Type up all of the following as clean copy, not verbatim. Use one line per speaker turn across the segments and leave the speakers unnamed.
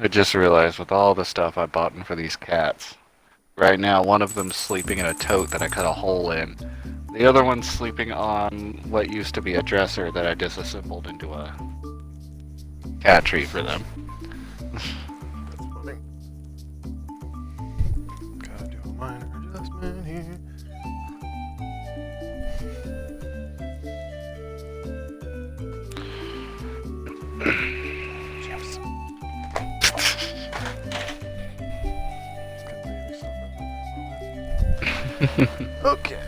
I just realized with all the stuff I bought in for these cats, right now one of them's sleeping in a tote that I cut a hole in. The other one's sleeping on what used to be a dresser that I disassembled into a cat tree for them.
That's funny. Gotta do a minor adjustment here. Yes. Okay.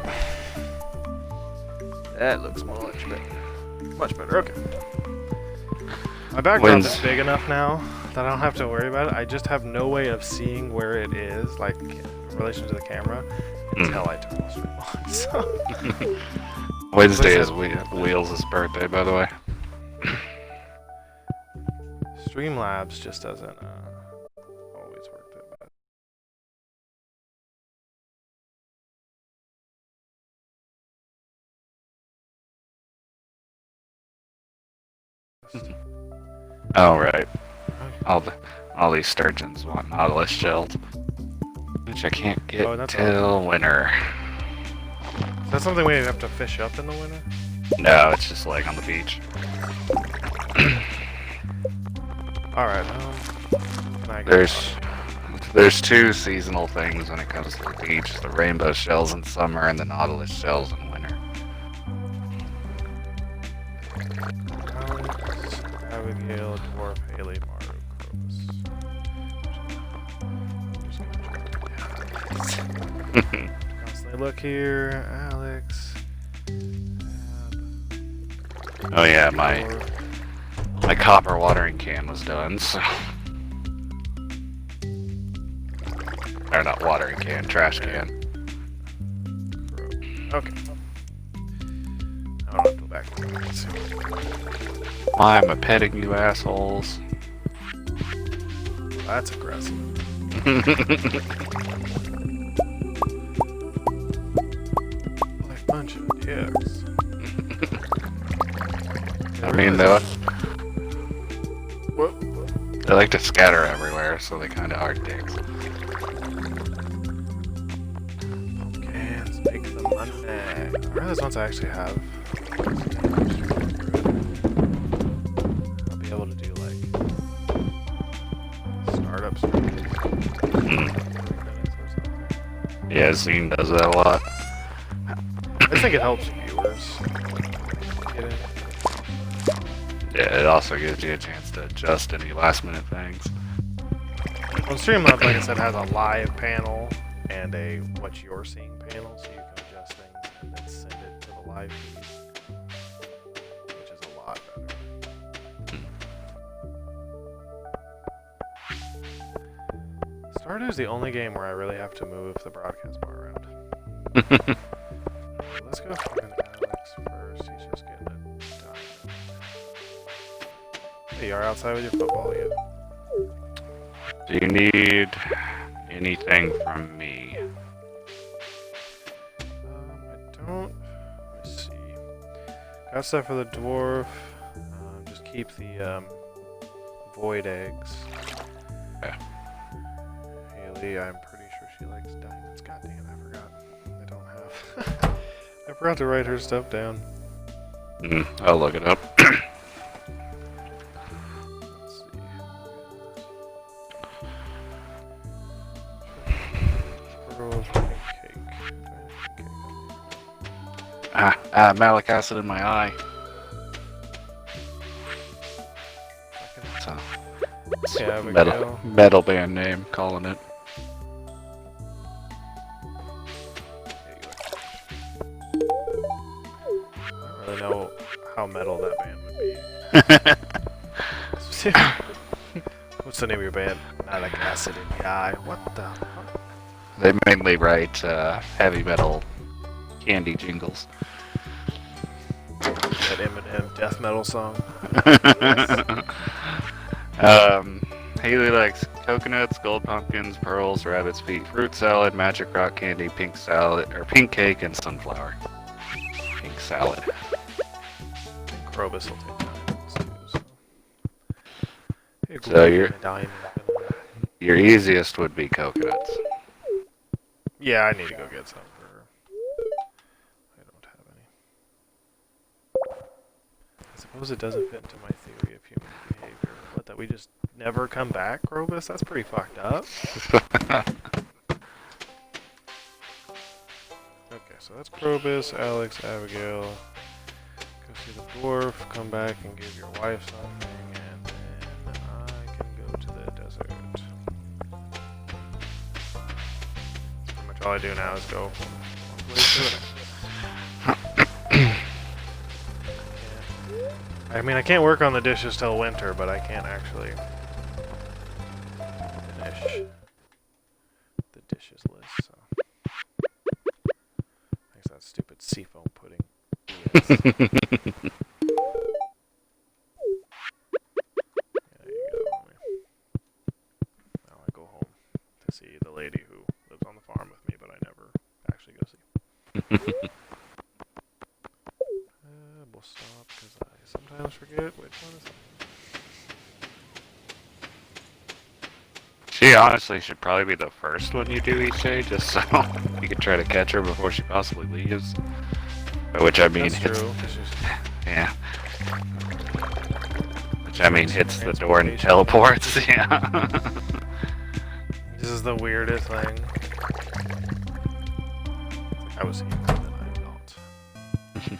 That looks much better. Much better, okay. My backdrop is big enough now that I don't have to worry about it. I just have no way of seeing where it is, like, in relation to the camera, until I turn the stream on, so...
Wednesday is Wheels' birthday, by the way.
Streamlabs just doesn't, always work that bad.
Oh, right. All these sturgeons want Nautilus shells, which I can't get till winter.
Is that something we have to fish up in the winter?
No, it's just laying on the beach.
Alright,
there's two seasonal things when it comes to the beach: the rainbow shells in summer and the Nautilus shells in winter.
Abigail, Dwarf, Haley, Maru, Krobus. Constantly look here, Alex.
Oh yeah, my copper watering can was done, so... Or not watering can, trash can.
Okay. I don't have to go back and look. Let's see.
Why am I petting you assholes?
Well, that's aggressive. Like a bunch of dicks.
I mean, they like to scatter everywhere, so they kind of are dicks.
Pumpkins, make the money. I realize once I actually have, I'll be able to do like startup streams.
Yeah, Zine does that a lot.
I think it helps viewers get in.
Yeah, it also gives you a chance to adjust any last minute things.
Well, Streamlabs, like I said, has a live panel and a what you're seeing panel, so you can adjust things and then send it to the live feed, which is a lot better. Stardew is the only game where I really have to move the broadcast bar around. Let's go find Alex first. He's just getting it done. Hey, you are outside with your football yet?
Do you need anything from me?
I don't. Let me see. Got stuff for the dwarf. Just keep the void eggs.
Yeah.
Haley, I'm pretty sure she likes diamonds. God damn, I forgot. I don't have. I forgot to write her stuff down.
I'll look it up. Malic acid in my eye. It's
yeah,
a metal band name, calling it.
I don't really know how metal that band would be. What's the name of your band? Malic acid in the eye. What the fuck?
They mainly write heavy metal candy jingles.
That Eminem death metal song.
Haley likes coconuts, gold pumpkins, pearls, rabbit's feet, fruit salad, magic rock candy, pink salad, or pink cake, and sunflower. Pink salad.
Krobus will take diamonds too. So,
So you're
diamond.
Your easiest would be coconuts.
Yeah, I need to go get some for her. I don't have any. I suppose it doesn't fit into my theory of human behavior. What, that we just never come back, Krobus? That's pretty fucked up. Okay, so that's Krobus, Alex, Abigail. Go see the dwarf, come back and give your wife something, and then I can go to the desert. Pretty much all I do now is go from one place to the next. I mean, I can't work on the dishes till winter, but I can't actually finish the dishes list, so. Thanks that stupid seafoam pudding. Yes. There you go, homie. Now I go home to see the lady who lives on the farm with me, but I never actually go see. We'll stop, because I sometimes forget which one is.
She honestly should probably be the first one you do each day, just so you can try to catch her before she possibly leaves. By which I mean,
That's true.
yeah. Which I mean hits the door and teleports. Yeah.
This is the weirdest thing. I was here, and I'm not. We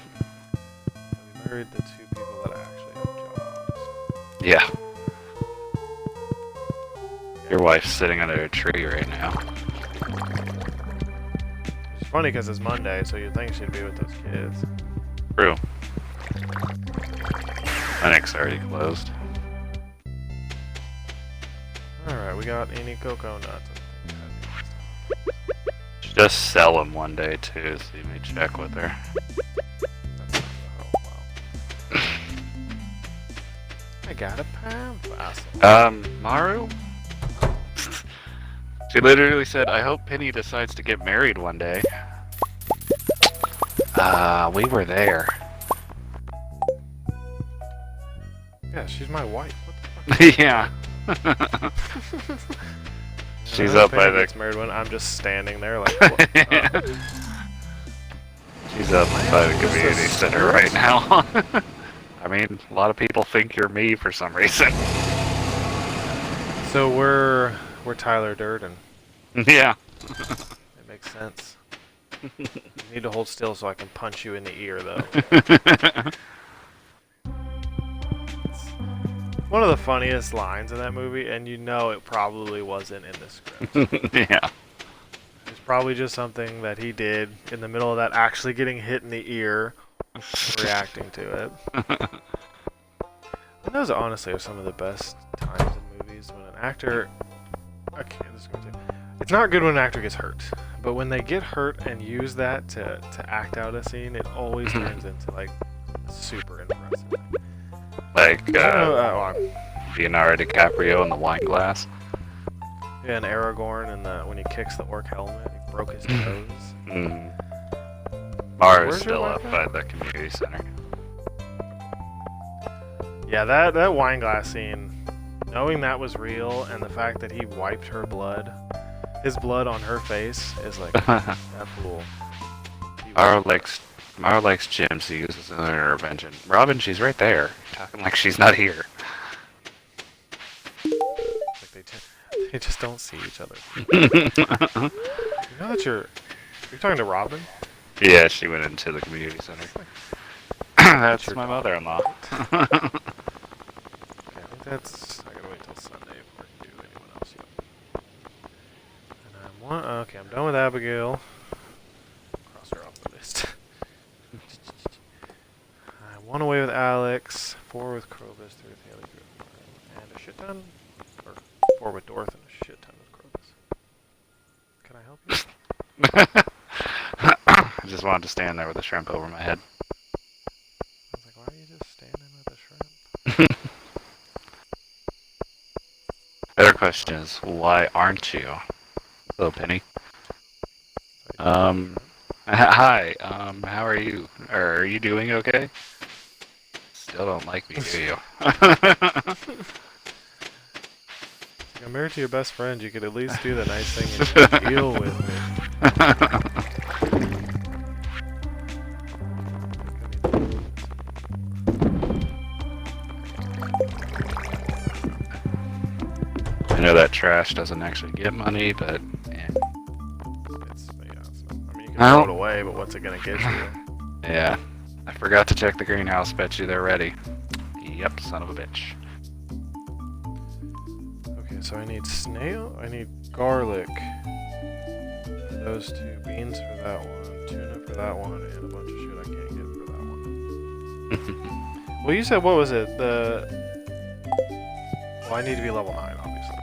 married the two people that actually have jobs.
Yeah. Your wife's sitting under a tree right now.
It's funny because it's Monday, so you'd think she'd be with those kids.
True. Clinic's already closed.
Alright, we got any cocoa nuts.
Just sell them one day too, so you may check with her.
Oh, wow. I got a pound fossil.
Maru? She literally said, I hope Penny decides to get married one day. We were there.
Yeah, she's my wife. What the fuck?
Yeah. She's up by the...
Gets married when I'm just standing there like, what?
She's up by the community center right now. I mean, a lot of people think you're me for some reason.
So we're Tyler Durden.
Yeah.
It makes sense. You need to hold still so I can punch you in the ear, though. It's one of the funniest lines in that movie, and you know it probably wasn't in the script.
Yeah.
It's probably just something that he did in the middle of that actually getting hit in the ear, reacting to it. And those honestly are some of the best times in movies when an actor... Okay, this is going to... It's not good when an actor gets hurt, but when they get hurt and use that to act out a scene, it always turns into, like, super impressive.
Like, Leonardo DiCaprio in the wine glass.
Yeah, and Aragorn and when he kicks the orc helmet, he broke his nose.
Mara's still up by the community center.
Yeah, that wine glass scene, knowing that was real, and the fact that he wiped her blood, his blood on her face, is like, that fool.
Mara likes Jim, so he uses it in her revenge. And Robin, she's right there, talking like she's not here.
Like they just don't see each other. You know that you're talking to Robin?
Yeah, she went into the community center. That's my mother-in-law.
Okay, I think that's... I gotta wait till Sunday before I can do anyone else yet. And okay, I'm done with Abigail. Cross her off the list. I'm 1 away with Alex, 4 with Krobus, 3 with Haley Group, and a shit ton? Or 4 with Dorth and a shit ton with Krobus. Can I help you?
I just wanted to stand there with a shrimp over my head.
I was like, why are you just standing with a shrimp?
Better question is, why aren't you? Hello, Penny. Hi, how are you? Are you doing okay? Still don't like me, do you?
I'm married to your best friend. You could at least do the nice thing and deal with it.
I know that trash doesn't actually get money, but
I mean, you can throw it away, but what's it gonna get you?
yeah. I forgot to check the greenhouse. Bet you they're ready. Yep, son of a bitch.
Okay, so I need snail. I need garlic. Those 2 beans for that one, tuna for that one, and a bunch of shit I can't get for that one. Well, you said what was it? Well, I need to be level 9, obviously.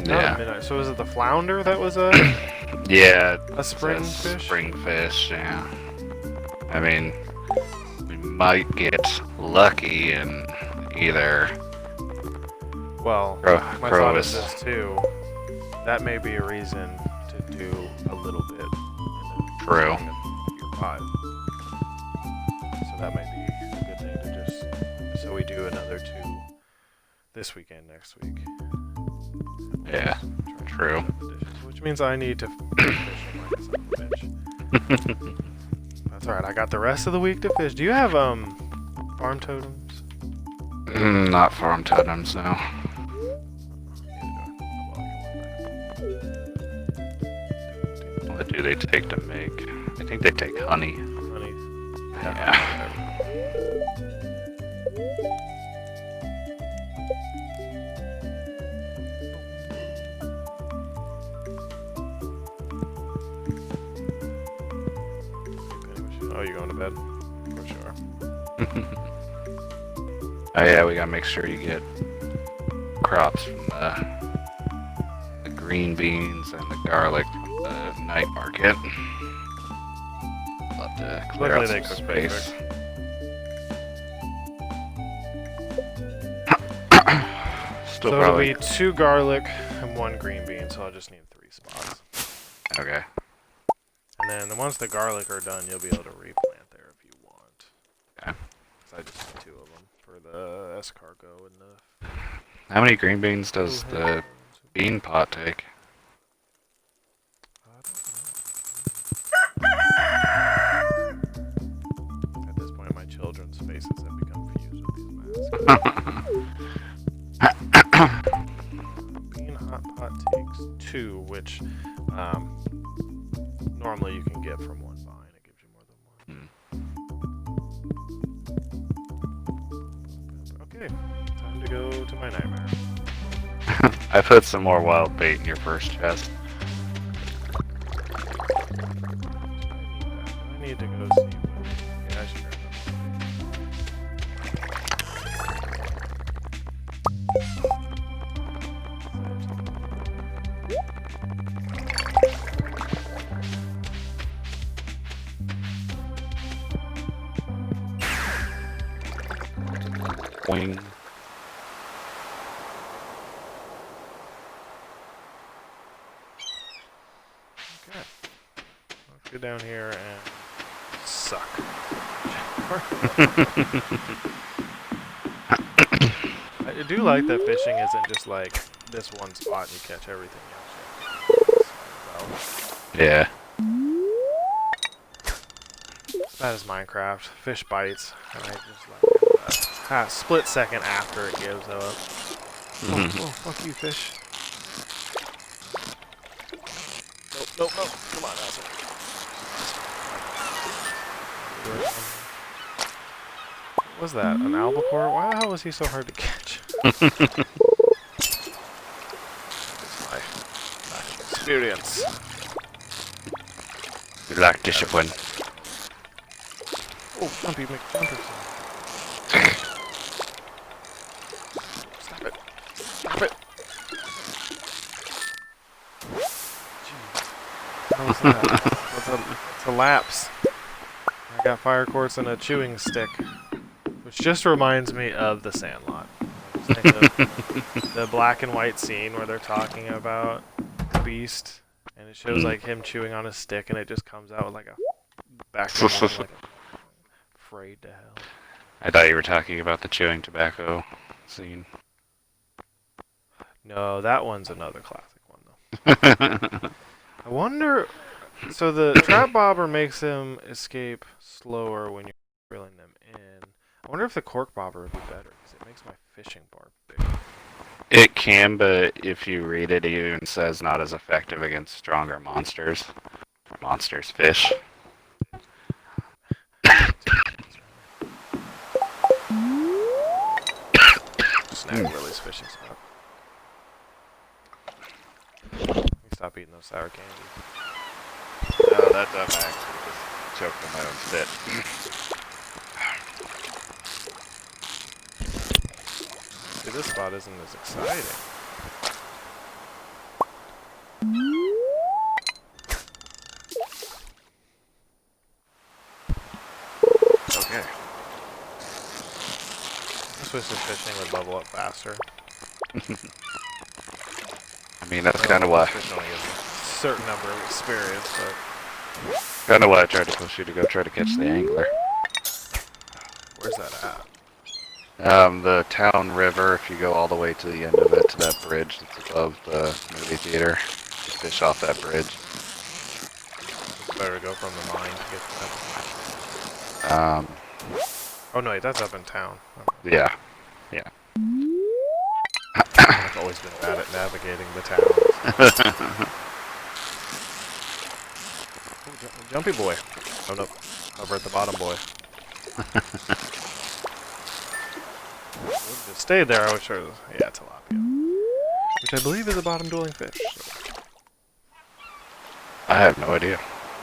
Yeah.
So is it the flounder that was a
Yeah.
a spring fish?
Spring fish, yeah. I mean, we might get lucky and either.
Well, my thought is this too. That may be a reason to do a little bit.
True.
Year 5. So that might be a good thing to just. So we do another 2 this weekend, next week.
Yeah. True.
Which means I need to fish like a son of a bitch. That's alright, I got the rest of the week to fish. Do you have farm totems?
Not farm totems, no. What do they take to make? I think they take honey.
Honey.
Yeah.
Oh, you going to bed? For sure.
Oh yeah, we gotta make sure you get crops from the green beans and the garlic from the night market. Love to clear out
Luckily
some
they cook
space. Still
So
probably
it'll be 2 garlic and 1 green bean, so I'll just need 3 spots.
okay.
And then once the garlic are done, you'll be able to replant there if you want.
Okay.
So I just need 2 of them for the escargot and the.
How many green beans does the bean pot take?
I don't know. At this point, my children's faces have become fused with these masks. Bean hot pot takes 2, which normally you can get from 1 vine. It gives you more than 1. Okay, time to go to my nightmare.
I put some more wild bait in your first chest.
I need to go see what. Yeah, I should grab
Wing.
Okay. Let's go down here and suck. I do like that fishing isn't just like this one spot and you catch everything else.
Yeah.
That is Minecraft. Fish bites, and I just like split second after it gives though. Oh, fuck you, fish. Nope. Come on, asshole. What was that? An albacore? Why the hell was he so hard to catch? That's my lack of experience.
You lack discipline.
Oh, Jumpy McJumperson. Stop it. Stop it. Jeez. What was that? It's a lapse. I got fire quartz and a chewing stick. Which just reminds me of The Sandlot. I just think of the black and white scene where they're talking about the beast. And it shows like him chewing on a stick and it just comes out with like a background like a afraid to hell.
I thought you were talking about the chewing tobacco scene.
No, that one's another classic one though. I wonder. So the trap bobber makes him escape slower when you're reeling them in. I wonder if the cork bobber would be better because it makes my fishing bar bigger.
It can, but if you read it, it even says not as effective against stronger monsters. Monsters, fish.
Snag Lily's fishing spot. Let me stop eating those sour candies.
No, that time I actually just choked on my own spit.
See, this spot isn't as exciting.
Okay.
I wish this fishing would level up faster.
I mean, that's kind of why.
Fish only gives a certain number of experience, but
Kind of why I tried to push you to go try to catch the angler.
where's that at?
The town river. If you go all the way to the end of it, to that bridge that's above the movie theater, you fish off that bridge.
It's better to go from the mine to get to that. Oh no, wait, that's up in town.
Yeah.
I've always been bad at navigating the towns. Jumpy boy. Oh no, over at the bottom boy. Just stayed there, I was sure. Yeah, tilapia. Which I believe is a bottom dwelling fish. So.
I have no idea.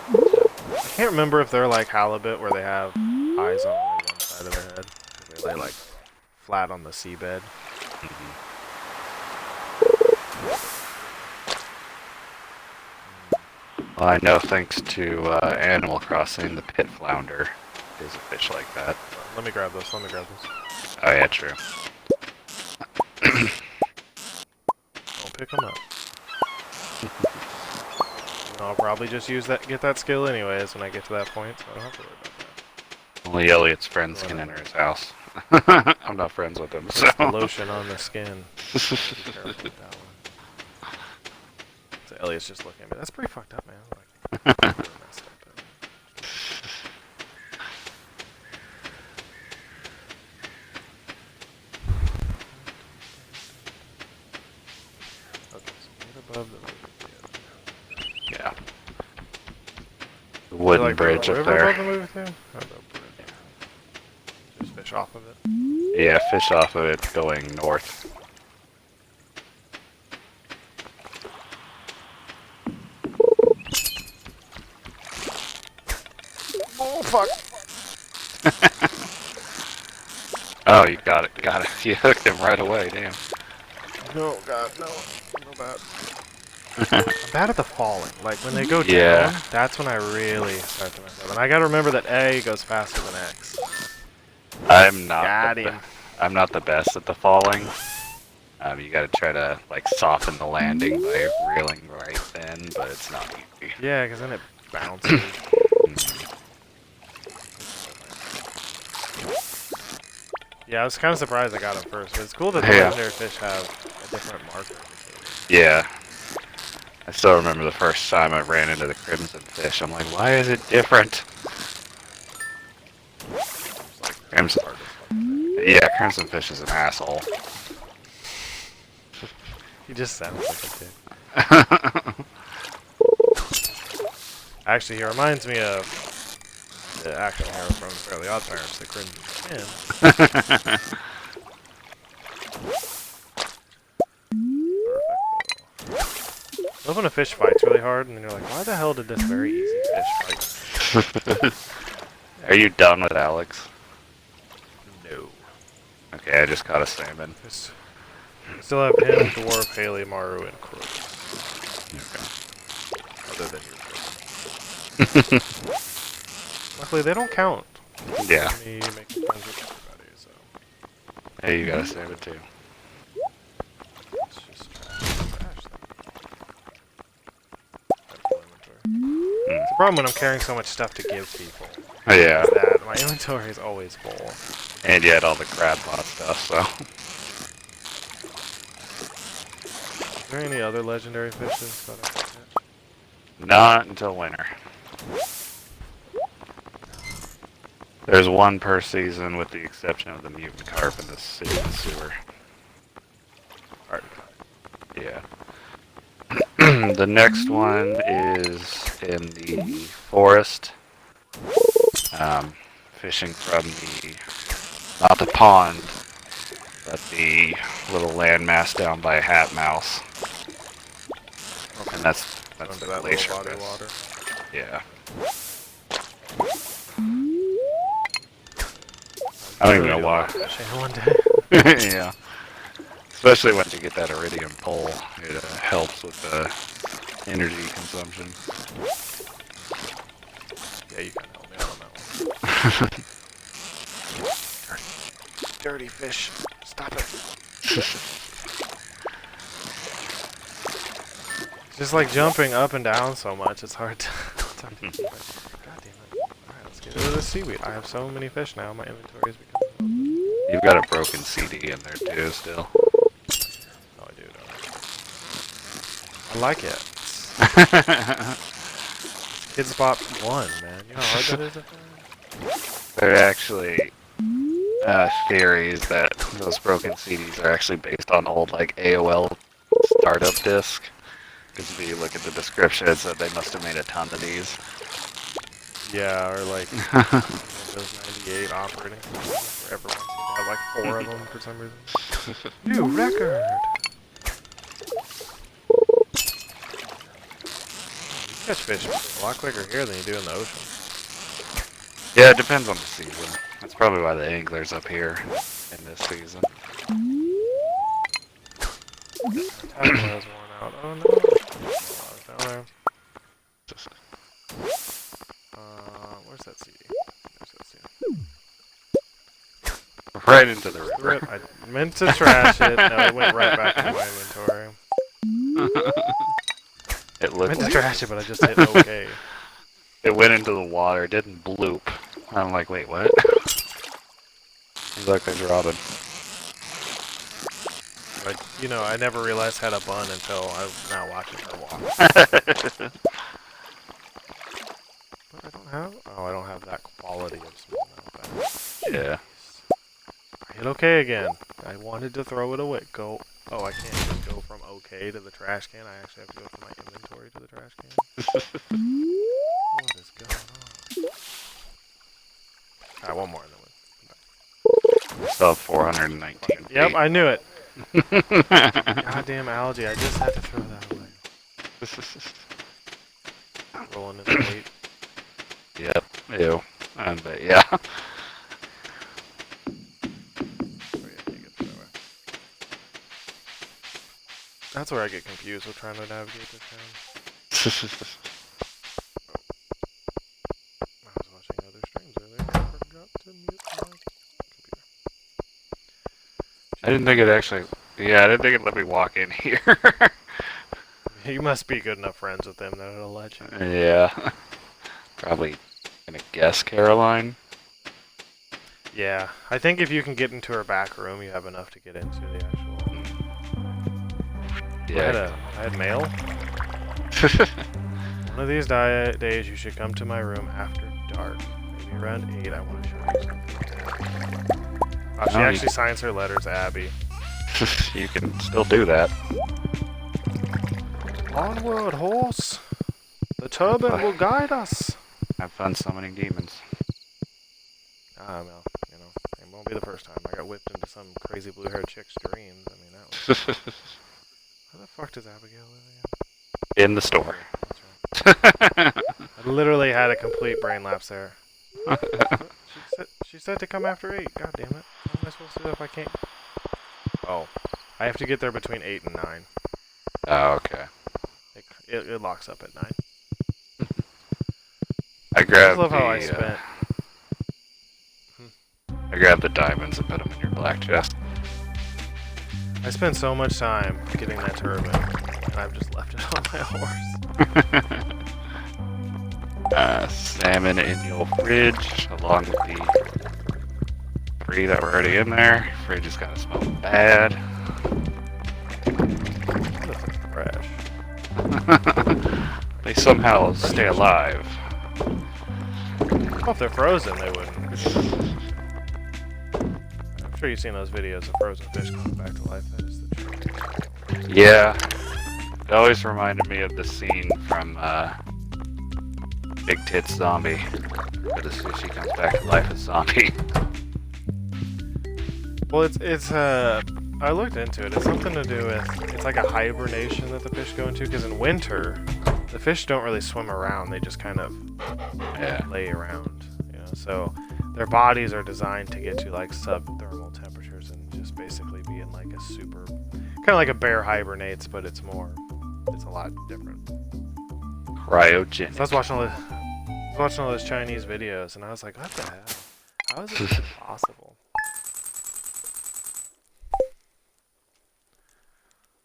I can't remember if they're like halibut where they have eyes on only one side of their head. They lay like flat on the seabed.
Well, I know thanks to Animal Crossing, the pit flounder is a fish like that.
Let me grab this,
Oh yeah, true.
I'll pick them up. I'll probably just use that, get that skill anyways when I get to that point, so I don't have to worry about that.
Only Elliot's friends can enter his house. I'm not friends with him, so.
The lotion on the skin. Be careful with that one. So Elliot's just looking at me. That's pretty fucked up, man. Like, really messed up, okay, so right above the movie theater.
Yeah. The wooden
like
bridge
the
up
river
there.
above the movie theater? Or the bridge? Just fish off of it?
Yeah, fish off of it going north.
Oh, fuck!
Oh, you got it. You hooked him right away, damn.
No, God, no. No bad. I'm bad at the falling. Like, when they go down,
Yeah.
that's when I really start to mess up. And I gotta remember that A goes faster than X.
I'm not.
Got him.
I'm not the best at the falling. You gotta try to like soften the landing by reeling right then, but it's not easy.
Yeah, because then it bounces. Yeah, I was kind of surprised I got him first. But it's cool that the legendary fish have a different marker.
Yeah. I still remember the first time I ran into the crimson fish. I'm like, why is it different? Crimson. Yeah, crimson fish is an asshole.
He just sounds like a dick. Actually, he reminds me of the action hero from Fairly Odd Parents, the Crimson Skin. I love when a fish fights really hard, and then you're like, why the hell did this very easy fish fight?
Are you done with Alex?
No.
Okay, I just caught a salmon.
I still have him, Dwarf, Haley, Maru, and Crook.
Okay.
Other than your Luckily, they don't count.
Yeah.
Me making friends with everybody, so.
Hey, you got a salmon too.
Let's just trash them. It's a problem when I'm carrying so much stuff to give people.
Oh, yeah.
Is that my inventory is always full.
And you had all the crab pot stuff, so.
Is there any other legendary fishes that I can catch?
Not until winter. There's one per season with the exception of the mutant carp in the sewer.
Alright.
Yeah. The next one is in the forest. Fishing from not the pond, but the little landmass down by Hat Mouse.
Okay.
And that's
Under
the
that
glacier
little body of
fish.
water.
Yeah. I don't even know why.
Fishing one day.
Yeah. Especially once you get that iridium pole, it helps with the energy consumption.
Yeah, you can help me out on that one. Dirty fish. Stop it. Just like jumping up and down so much, it's hard to, keep it. God damn it. Alright, let's get rid of the seaweed. I have so many fish now, my inventory is becoming...
You've got a broken CD in there too, still.
Oh, I do, don't I? I like it. Kid Spot 1, man. You know how hard that is to find?
There are actually theories that those broken CDs are actually based on old like AOL startup disk. Because if you look at the description, it said they must have made a ton of these.
Yeah, or like Windows 98 operating systems where everyone seemed to have like 4 of them for some reason. New record! You catch fish a lot quicker here than you do in the ocean.
Yeah, it depends on the season. That's probably why the angler's up here in this season.
Tadpole has worn out. Oh no! It's down there. Where's that CD? There's that CD.
Right into the river.
I meant to trash it. No, it went right back to my inventory.
It
I
looked
meant to
like
trash it, but I just hit OK.
it went into the water, didn't bloop. I'm like, wait, what? Look, there's Robin.
But, you know, I never realized had a bun until I was now watching her walk. But I don't have... Oh, I don't have that quality of smallmouth bass.
Yeah.
I hit OK again. I wanted to throw it away. Go... Oh, I can't just go from OK to the trash can. I actually have to go from my inventory to the trash can. What is going on? Alright, one more and then
We still have 419 feet.
Yep, I knew it. Goddamn algae, I just had to throw that away. Rolling in the bait.
Yep, ew. But yeah.
Oh, yeah, you get that way. That's where I get confused with trying to navigate this game. I was watching other streams earlier and I forgot to mute my computer.
I didn't think it actually... Yeah, I didn't think it let me walk in here.
You must be good enough friends with them that it'll let you.
Yeah. Probably gonna guess Caroline.
Yeah, I think if you can get into her back room, you have enough to get into the actual...
Yeah.
I had mail. One of these days, you should come to my room after dark. Maybe around 8, I want to show you something. Oh, she actually signs her letters, Abby.
You can still do that.
Onward, horse! The turban will guide us!
Have fun summoning demons.
Well, you know, it won't be the first time. I got whipped into some crazy blue-haired chick's dreams. I mean, that was... Where the fuck does Abigail live again?
In the store.
That's right. I literally had a complete brain lapse there. She said to come after 8. God damn it. How am I supposed to do that if I can't? Oh. I have to get there between 8 and 9.
Oh, okay.
It locks up at 9.
I grabbed
love how I spent.
I grabbed the diamonds and put them in your black chest.
I spent so much time getting that turban, and I've just left it on my horse.
Salmon in your fridge, along with the 3 that were already in there. Fridge is gonna smell bad. They somehow stay alive.
Well, if they're frozen, they wouldn't. I'm sure you've seen those videos of frozen fish coming back to life. That is the truth.
Yeah. It always reminded me of the scene from Big Tits Zombie, where the sushi comes back to life as zombie.
Well, I looked into it. It's something to do with, it's like a hibernation that the fish go into, because in winter, the fish don't really swim around. They just kind of lay around, you know. So their bodies are designed to get to like subthermal temperatures and just basically be in like a super, kind of like a bear hibernates, but it's a lot different.
Cryogenic.
So I was watching all those Chinese videos, and I was like, what the hell? How is this even possible?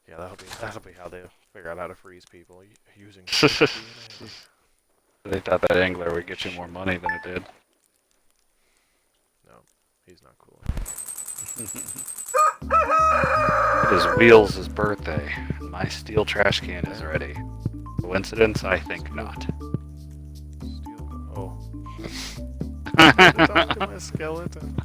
Yeah, that'll be how they figure out how to freeze people using DNA.
They thought that angler would get you more money than it did.
No, he's not cool.
It is Wheels' birthday. My steel trash can is ready. Coincidence? I think not.
Oh. Talk to my skeleton.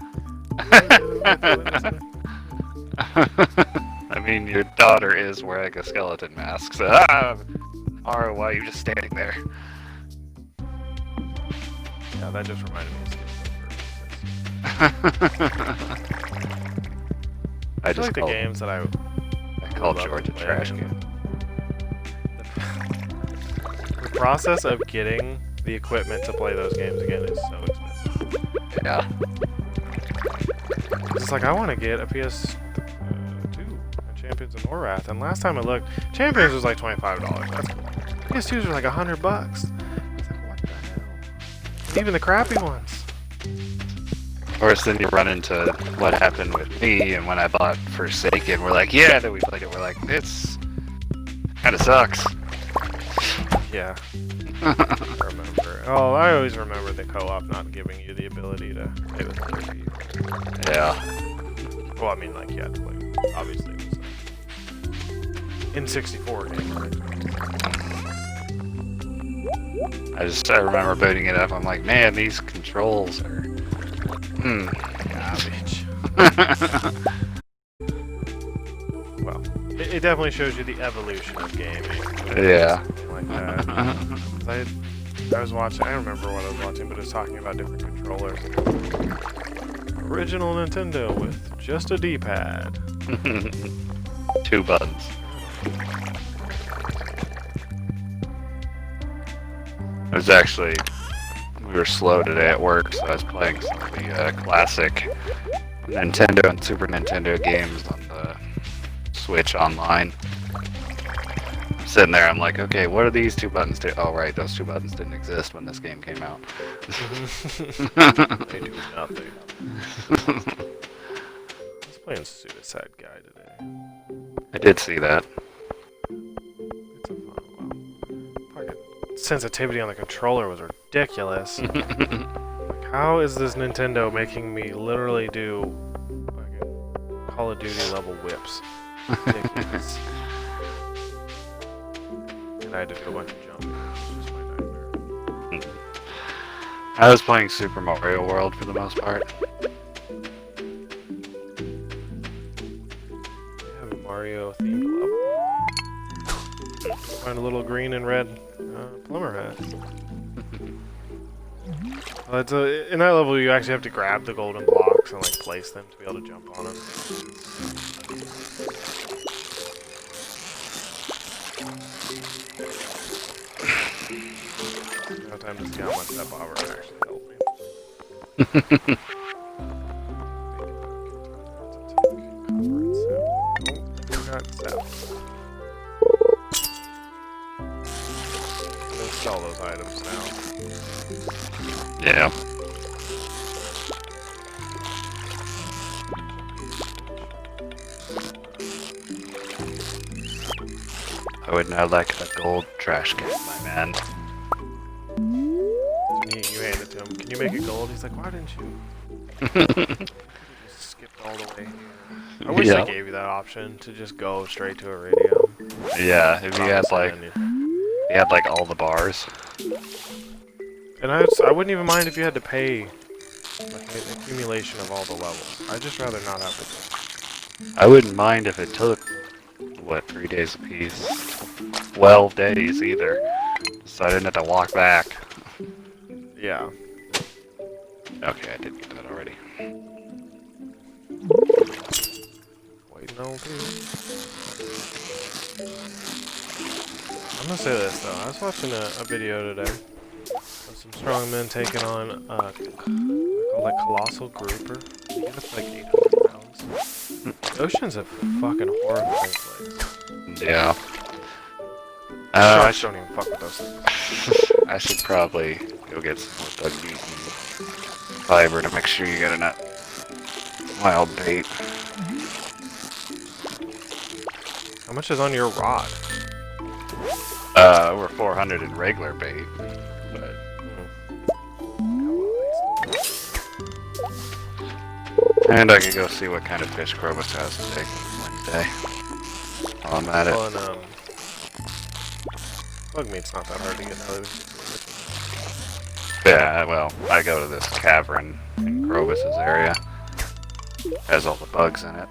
I mean, your daughter is wearing a skeleton mask, so or why are you just standing there?
Yeah, that just reminded me
I just
like the games that I
called George a trash can.
The process of getting the equipment to play those games again is so expensive.
Yeah.
It's like, I want to get a PS2 and Champions of Norrath, and last time I looked, Champions was like $25. That's cool. PS2s are like $100. It's like, what the hell? Even the crappy ones.
Of course, then you run into what happened with me, and when I bought Forsaken, we're like, yeah, then we played it, we're like, this kind of sucks.
Yeah. I remember. Oh, I always remember the co-op not giving you the ability to play with other people.
Yeah.
Well, I mean, like, you had to play. Obviously, it was an N64 game.
I remember booting it up. I'm like, man, these controls are
garbage. Well, it definitely shows you the evolution of gaming.
Yeah.
Something like that. I was watching. I don't remember what I was watching, but it was talking about different controllers. Original Nintendo with just a D-pad.
2 buttons. It was actually, we were slow today at work, so I was playing some of the classic Nintendo and Super Nintendo games on the Switch online. I'm sitting there, I'm like, okay, what do these 2 buttons do? Oh, right, those 2 buttons didn't exist when this game came out.
They do nothing. I was playing Suicide Guy today.
I did see that.
It's a fun one. Fucking sensitivity on the controller was ridiculous. Like, how is this Nintendo making me literally do fucking Call of Duty level whips? Ridiculous. And I had to do a bunch of jumping. It was just my nightmare.
I was playing Super Mario World for the most part.
They have a Mario themed level. Find a little green and red plumber hat. Well, in that level, you actually have to grab the golden blocks and like place them to be able to jump on them. No time to see how much that bobber actually helped me. Let's sell those items now.
Yeah. I would now like a gold trash can, my man.
You hand it to him. Can you make it gold? He's like, why didn't you? Just skipped all the way. I wish they gave you that option to just go straight to a radio.
Yeah, if you had like
Menu.
He had like all the bars.
And I wouldn't even mind if you had to pay like an accumulation of all the levels. I'd just rather not have to do
I wouldn't mind if it took, what, 3 days apiece? 12 days either. So I didn't have to walk back.
it. Yeah.
Okay, I did get that already.
Waiting on people. I'm gonna say this though. I was watching a video today of some strong men taking on they call it colossal grouper. You get up to like 800 pounds. The ocean's a fucking horrifying place.
Yeah.
I don't even fuck with those things.
I should probably go get some more bug meat and fiber to make sure you get enough wild bait.
How much is on your rod?
Over 400 in regular bait, but and I could go see what kind of fish Krobus has today, Wednesday. While I'm at it.
Well, and, bug meat's not that hard to get out of it.
Yeah, well, I go to this cavern in Krobus's area. Has all the bugs in it.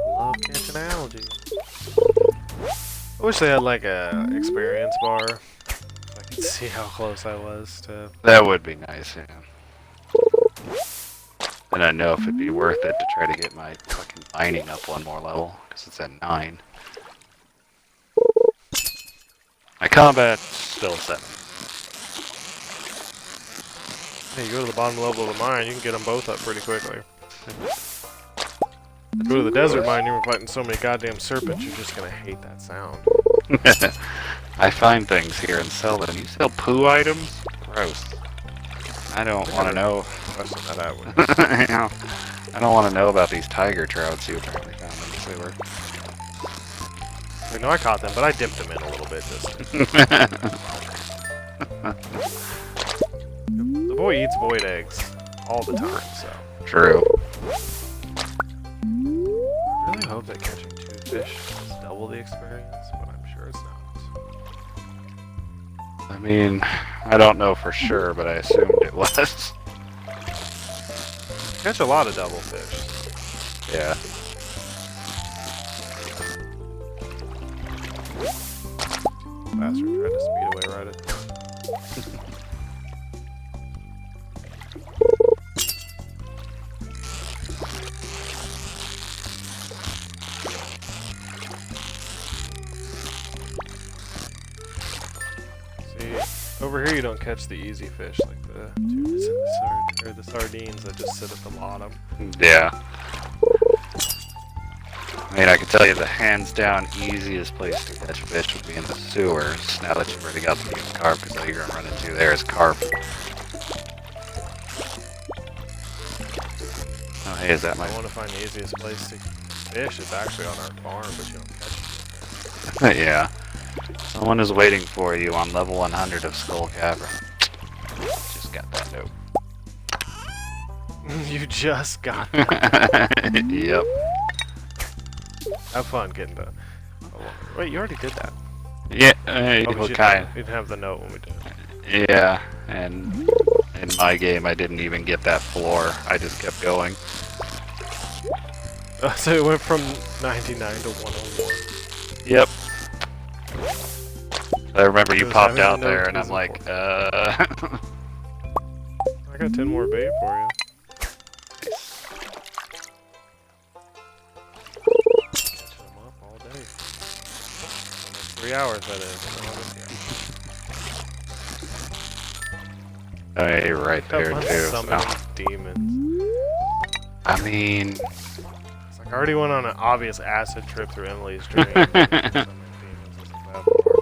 Love catching algae. I wish they had like a experience bar. So I could see how close I was to.
That would be nice, yeah. And I know if it'd be worth it to try to get my fucking mining up one more level, because it's at 9. My combat's still 7.
Hey, you go to the bottom level of the mine, you can get them both up pretty quickly. Go to the desert mine, you're fighting so many goddamn serpents, you're just gonna hate that sound.
I find things here and sell them. You sell poo items? Gross. I don't want to know.
Busting that out with.
I don't want to know about these tiger trouts you apparently found in the sewer.
I know I caught them, but I dipped them in a little bit just. The boy eats void eggs all the time, so.
True.
I really hope that catching 2 fish is double the experience, but I'm sure it's not.
I mean, I don't know for sure, but I assumed it was.
Catch a lot of double fish.
Yeah.
Bastard tried to speed away right at the See, over here you don't catch the easy fish like the tunas and the sardines that just sit at the bottom.
Yeah. I mean, I can tell you the hands down easiest place to catch fish would be in the sewers, now that you've already got the mutant carp, because all you're going to run into there is carp. Oh, hey, is that my...
I want to find the easiest place to fish. It's actually on our farm, but you don't catch it.
Yeah. Someone is waiting for you on level 100 of Skull Cavern. Just got that note.
You just got that.
Yep.
Have fun getting the... Oh, wait, you already did that.
Yeah,
Oh,
well,
you
kind
didn't have the note when we did it.
Yeah, and in my game I didn't even get that floor. I just kept going.
So it went from 99 to 101.
Yep. I remember you
Because
popped
having
out
the note
there and I'm
is
like,
I got 10 more bait for you. Catching them up all day. Almost 3 hours, that is.
Hey, right there
I'm
too.
summoning
So,
demons.
I mean,
It's like I already went on an obvious acid trip through Emily's dream. Summoning demons isn't bad for her.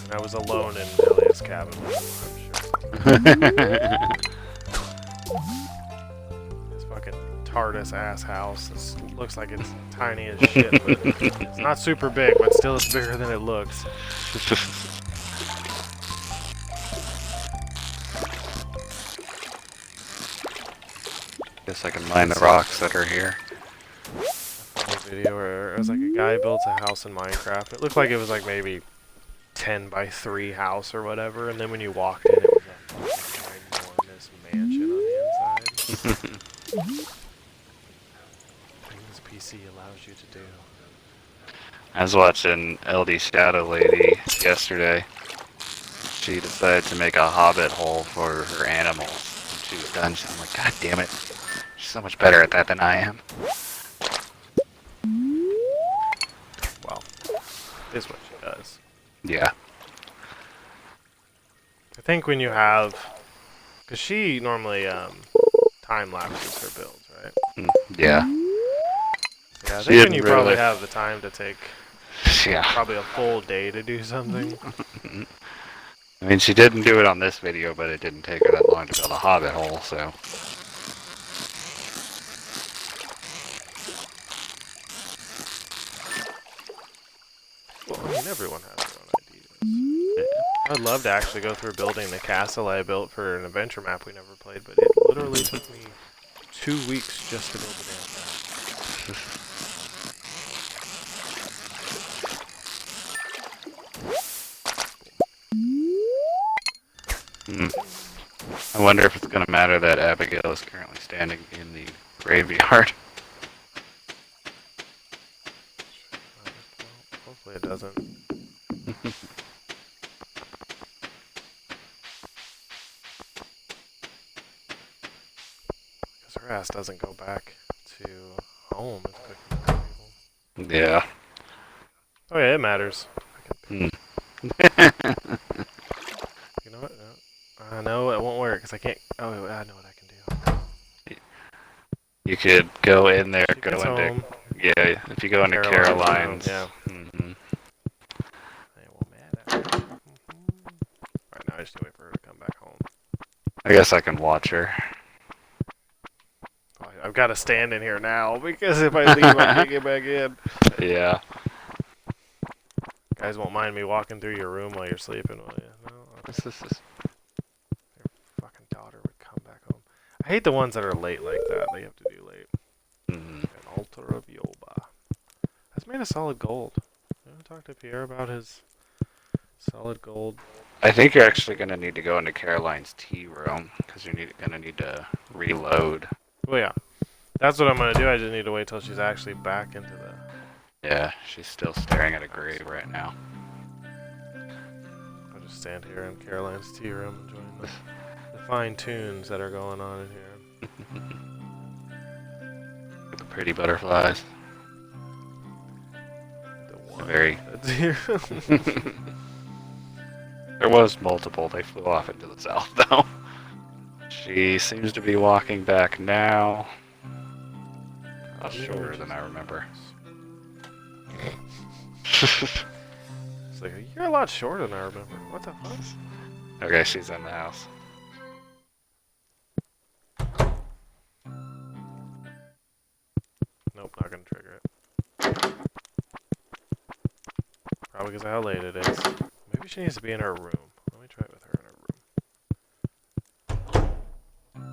And I was alone in Elliot's cabin with him, I'm sure. This fucking TARDIS ass house. This looks like it's tiny as shit, but it's not super big, but still it's bigger than it looks.
guess I can mine the rocks that are here.
Maybe. video where it was like a guy built a house in Minecraft. It looked like it was like maybe 10 by 3 house or whatever, and then when you walked in, it was a fucking enormous mansion on the inside. Things PC allows you to do.
I was watching LD Shadow Lady yesterday. She decided to make a hobbit hole for her animals when she was done. I'm like, God damn it. She's so much better at that than I am.
Well, is what she does.
Yeah.
I think when you have, because she normally time lapses her builds, right?
Yeah.
Yeah, I think when you probably have the time to take
Yeah.
probably a full day to do something.
I mean, she didn't do it on this video, but it didn't take her that long to build a hobbit hole, so.
Well, I mean, everyone has their own ideas. I'd love to actually go through building the castle I built for an adventure map we never played, but it literally took me 2 weeks just to build the damn thing.
I wonder if it's going to matter that Abigail is currently standing in the graveyard.
Well, hopefully it doesn't. Because her ass doesn't go back to home as quick as other people.
Yeah.
Oh yeah, it matters.
Hmm.
You know what? No. No, it won't work because I can't. Oh, I know what I can do.
You could go in there,
She gets home.
Yeah, if you go into Caroline's.
Yeah.
Mm-hmm.
It won't matter. Right now, I just need to wait for her to come back home.
I guess I can watch her.
Oh, I've got to stand in here now because if I leave, I can't get back in.
Yeah.
Guys won't mind me walking through your room while you're sleeping, will you? No. Okay. Your fucking daughter would come back home. I hate the ones that are late like that. They have to do late.
Mm-hmm.
An altar of Yoba. That's made of solid gold. You want to talk to Pierre about his solid gold?
I think you're actually going to need to go into Caroline's tea room because you're going to need to reload.
Well, yeah. That's what I'm going to do. I just need to wait till she's actually back into the...
Yeah, she's still staring at a grave right now.
I'll just stand here in Caroline's tea room enjoying the fine tunes that are going on in here.
The pretty butterflies.
The one
Very.
that's here.
There was multiple. They flew off into the south, though. She seems to be walking back now. Much shorter than I remember.
It's like, you're a lot shorter than I remember. What the fuck?
Okay, she's in the house.
Nope, not gonna trigger it. Probably because of how late it is. Maybe she needs to be in her room. Let me try it with her in her room.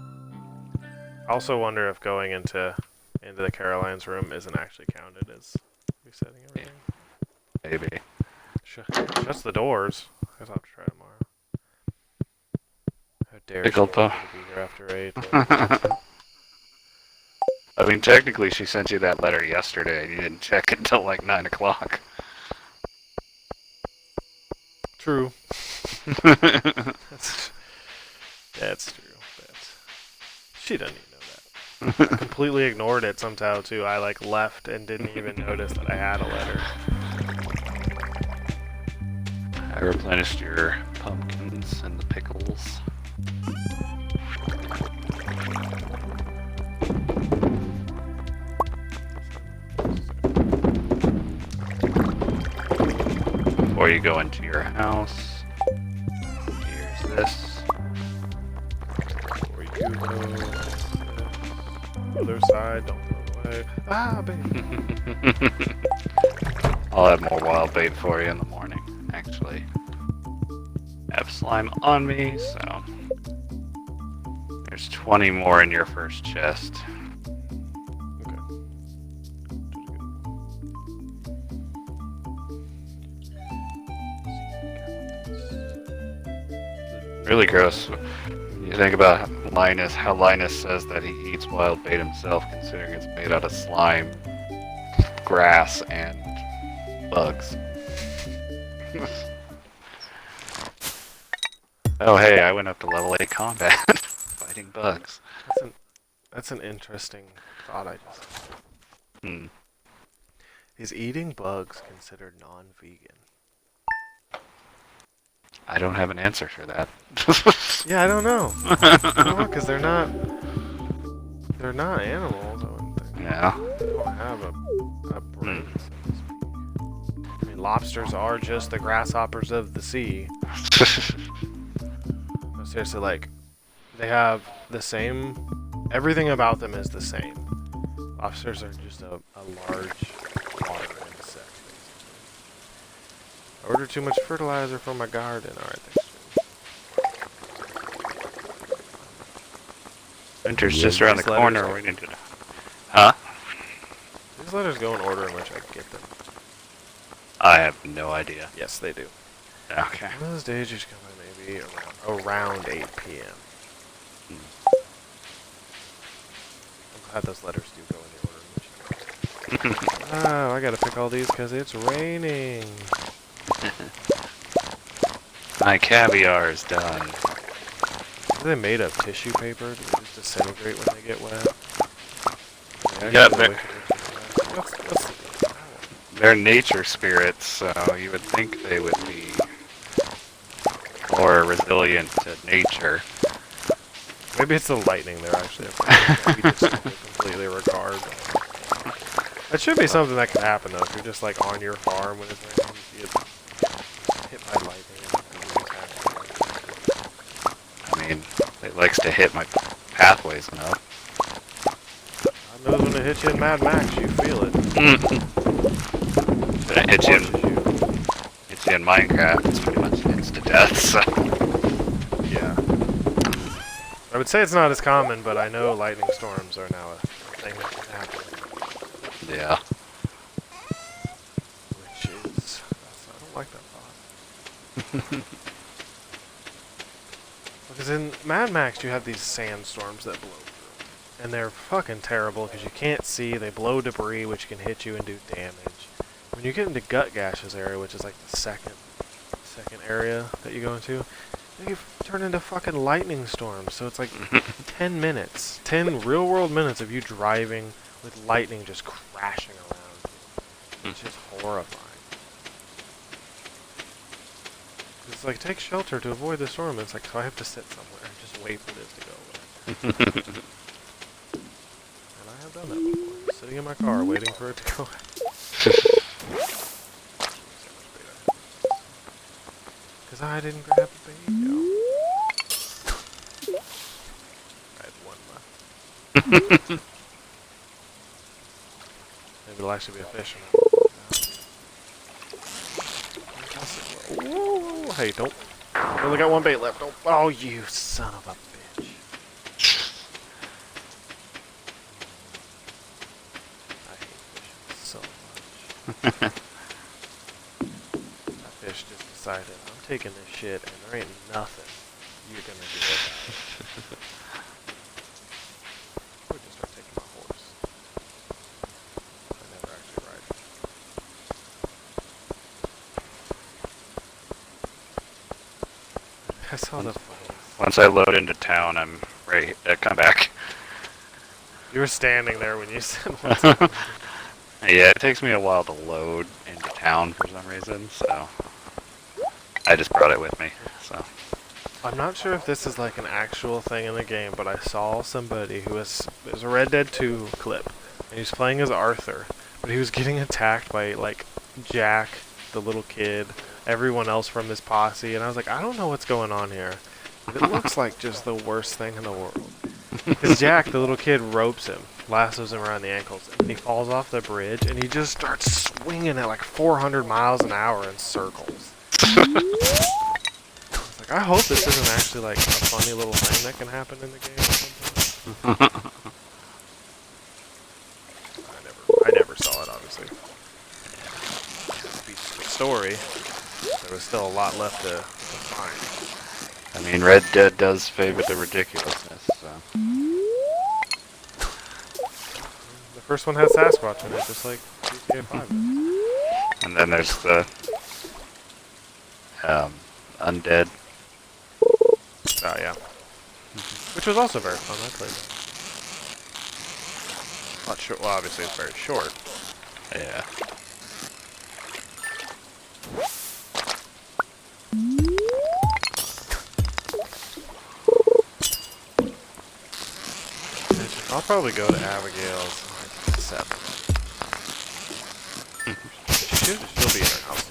I also wonder if going into the Caroline's room isn't actually counted as resetting everything.
Maybe.
Shuts the doors. I guess I'll have to try tomorrow. How dare
Pickled
she want me to be here after 8?
I mean, technically, she sent you that letter yesterday, and you didn't check it until like 9 o'clock.
True. That's true. She doesn't even know that. I completely ignored it somehow too. I like left and didn't even notice that I had a letter.
I replenished your pumpkins and the pickles. Before you go into your house, here's this.
Before you go, other side, don't throw it away. Ah, baby.
I'll have more wild bait for you in the morning, actually. I have slime on me, so there's 20 more in your first chest.
Okay.
Really gross. You think about Linus, how Linus says that he eats wild bait himself, considering it's made out of slime, grass, and bugs. Oh hey, I went up to level 8 combat, fighting bugs.
That's an interesting thought I just had.
Hmm.
Is eating bugs considered non-vegan?
I don't have an answer for that.
Yeah, I don't know. Because they're not animals, I wouldn't think.
Yeah.
They don't have a brain, so to speak. I mean, lobsters are just the grasshoppers of the sea. No, seriously, like, they have the same... Everything about them is the same. Lobsters are just a large water insect, basically. I ordered too much fertilizer for my garden. Alright, thanks,
Winter's just around the corner. We need to... Huh?
These letters go in order in which I get them.
I have no idea.
Yes, they do.
Okay.
One of those days you should come in maybe around 8 p.m. I'm glad those letters do go in the order in which you go. Oh, I gotta pick all these because it's raining.
My caviar is done.
Are they made of tissue paper? Do they just disintegrate when they get wet?
Yeah, they're nature spirits, so you would think they would be more resilient to nature.
Maybe it's the lightning they're actually afraid of. We just completely regard. That should be something that can happen though. If you're just like on your farm when it's raining, you get hit by lightning.
I mean, it likes to hit my pathways enough.
I know when it hits you in Mad Max, you feel it.
But it hits you in Minecraft, it's pretty much instant death, so...
Yeah. I would say it's not as common, but I know lightning storms are now a thing that can happen.
Yeah.
Which is... I don't like that thought. Because in Mad Max, you have these sandstorms that blow through. And they're fucking terrible because you can't see. They blow debris, which can hit you and do damage. When you get into Gut Gash's area, which is like the second area that you go into, they turn into fucking lightning storms. So it's like 10 minutes. 10 real-world minutes of you driving with lightning just crashing around you. It's just horrifying. It's like, take shelter to avoid the storm. It's like, so I have to sit somewhere and just wait for this to go away. And I have done that before. Just sitting in my car waiting for it to go away. Because I didn't grab a baby. I had one left. Maybe it'll actually be a fish. Ooh, hey, don't. I only got one bait left. Don't. Oh, you son of a bitch. I hate fishing so much. That fish just decided, I'm taking this shit and there ain't nothing you're gonna do about it. I would just start taking my horse. I never actually ride it. I saw the photos.
Once I load into town, I'm ready to come back.
You were standing there when you said what's up.
Yeah, it takes me a while to load into town for some reason, so I just brought it with me. So
I'm not sure if this is like an actual thing in the game, but I saw somebody who was a Red Dead 2 clip, and he was playing as Arthur, but he was getting attacked by like Jack, the little kid, everyone else from his posse, and I was like, I don't know what's going on here. But it looks like just the worst thing in the world. Because Jack, the little kid, ropes him, lassos him around the ankles, and he falls off the bridge, and he just starts swinging at like 400 miles an hour in circles. It's like, I hope this isn't actually like a funny little thing that can happen in the game or something. I never saw it, obviously. Speaks to the story. There was still a lot left to find.
I mean, Red Dead does favor the ridiculousness, so.
The first one has Sasquatch in it, just like GTA 5 does.
And then there's the undead.
Oh, yeah. Which was also very fun. I played that. Not short. Well, obviously it's very short.
Yeah.
I'll probably go to Abigail's like 7. She'll be in her house.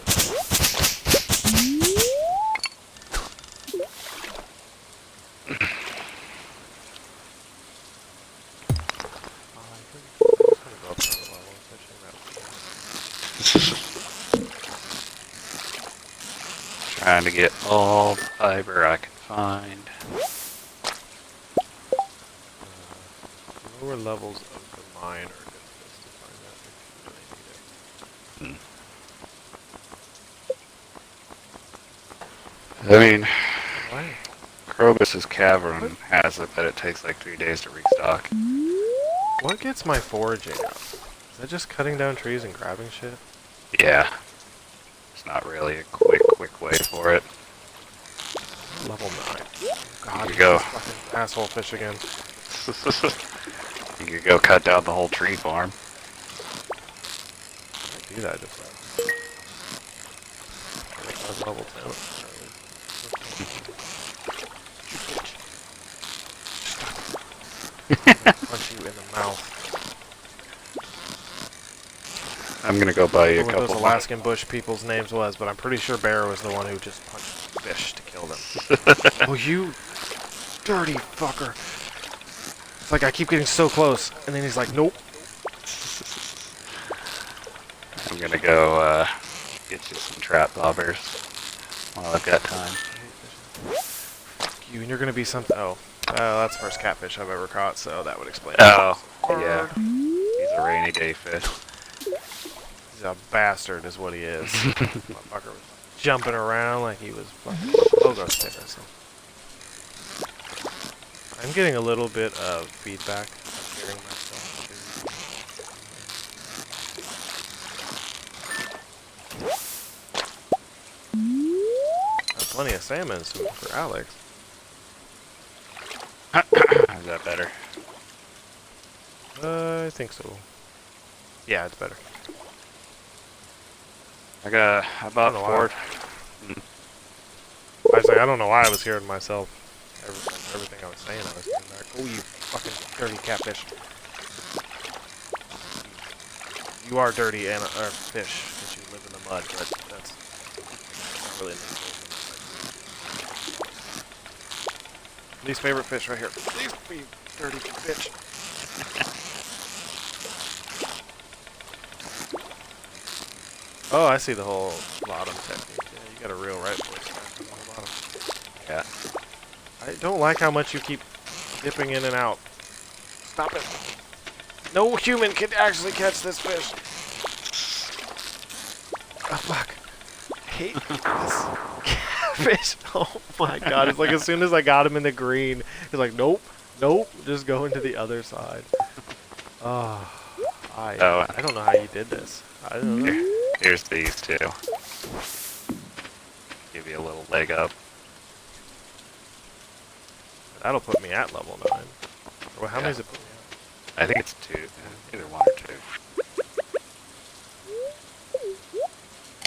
Trying to get all the fiber I can find.
Lower levels of the mine are difficult to find out if you really need it.
I mean,
Why?
Krobus's Cavern has it, but it takes like 3 days to restock.
What gets my foraging up? Is that just cutting down trees and grabbing shit?
Yeah. It's not really a quick way for it.
Level 9. God,
Here you go.
fucking asshole fish again.
You could go cut down the whole tree farm.
I might do that just like level 10. Punch you in the mouth.
I'm gonna go buy you a
What
couple.
those Alaskan bush people's names was, but I'm pretty sure Bear was the one who just punched fish to kill them. Oh, you dirty fucker. It's like I keep getting so close, and then he's like, nope.
I'm gonna go get you some trap bobbers while I've got time.
Fuck you, and you're gonna be something. Oh, that's the first catfish I've ever caught, so that would explain it.
Oh, yeah. He's a rainy day fish.
He's a bastard, is what he is. Motherfucker was jumping around like he was fucking pogo stick or something. I'm getting a little bit of feedback. I'm hearing myself. There's plenty of salmon soup for Alex.
Is that better?
I think so. Yeah, it's better.
I bought
I don't know
four.
I was like, I don't know why I was hearing myself. Everything I was saying, I was hearing back. Oh, you fucking dirty catfish. You are dirty and fish because you live in the mud, but that's not really an least favorite fish right here. Please be dirty fish. Oh, I see the whole bottom technique. Yeah, you got a real right voice on the bottom.
Yeah.
I don't like how much you keep dipping in and out. Stop it. No human can actually catch this fish. Oh, fuck. I hate this catfish. Oh my god. It's like as soon as I got him in the green, he's like, nope, nope, just go into the other side. Oh, I don't know how you did this. I don't know.
Here's these two. Give you a little leg up.
That'll put me at level 9. Well, how many does it put me
I think it's 2. Either 1 or 2.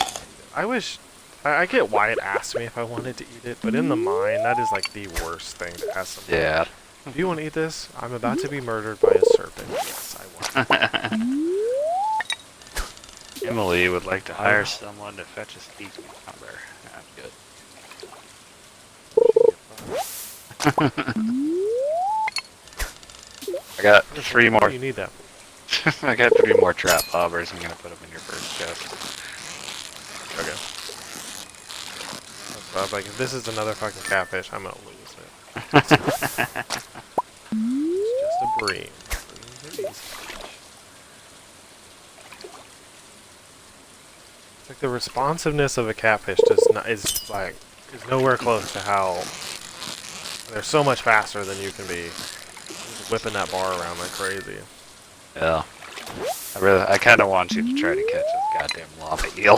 at? I wish... I get why it asked me if I wanted to eat it, but in the mine, that is like the worst thing to ask someone.
Yeah.
Do you want to eat this? I'm about to be murdered by a serpent. Yes, I want.
Emily would like to hire someone to fetch a steak number. That's good. I got 3 more.
You need that.
I got 3 more trap bobbers. I'm gonna put them in your first chest.
Okay. I was like, if this is another fucking catfish, I'm gonna lose it. It's just a bream. Breams are easy. It's like the responsiveness of a catfish is nowhere close to how They're so much faster than you can be just whipping that bar around like crazy.
Yeah. I kind of want you to try to catch this goddamn lava eel.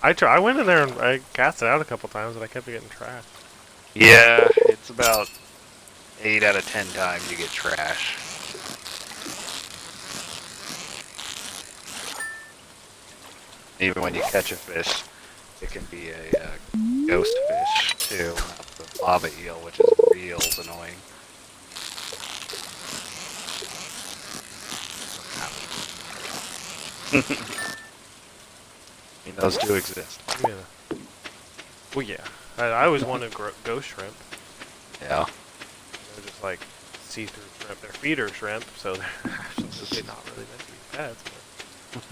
I went in there and I cast it out a couple times, but I kept getting trashed.
Yeah, it's about 8 out of 10 times you get trash. Even when you catch a fish, it can be a ghost fish too, not the lava eel, which is real annoying. I mean, those do exist.
Yeah. Well, yeah. I always wanted ghost shrimp.
Yeah.
They're just like see-through shrimp. They're feeder shrimp, so they're actually not really meant to be pets. But...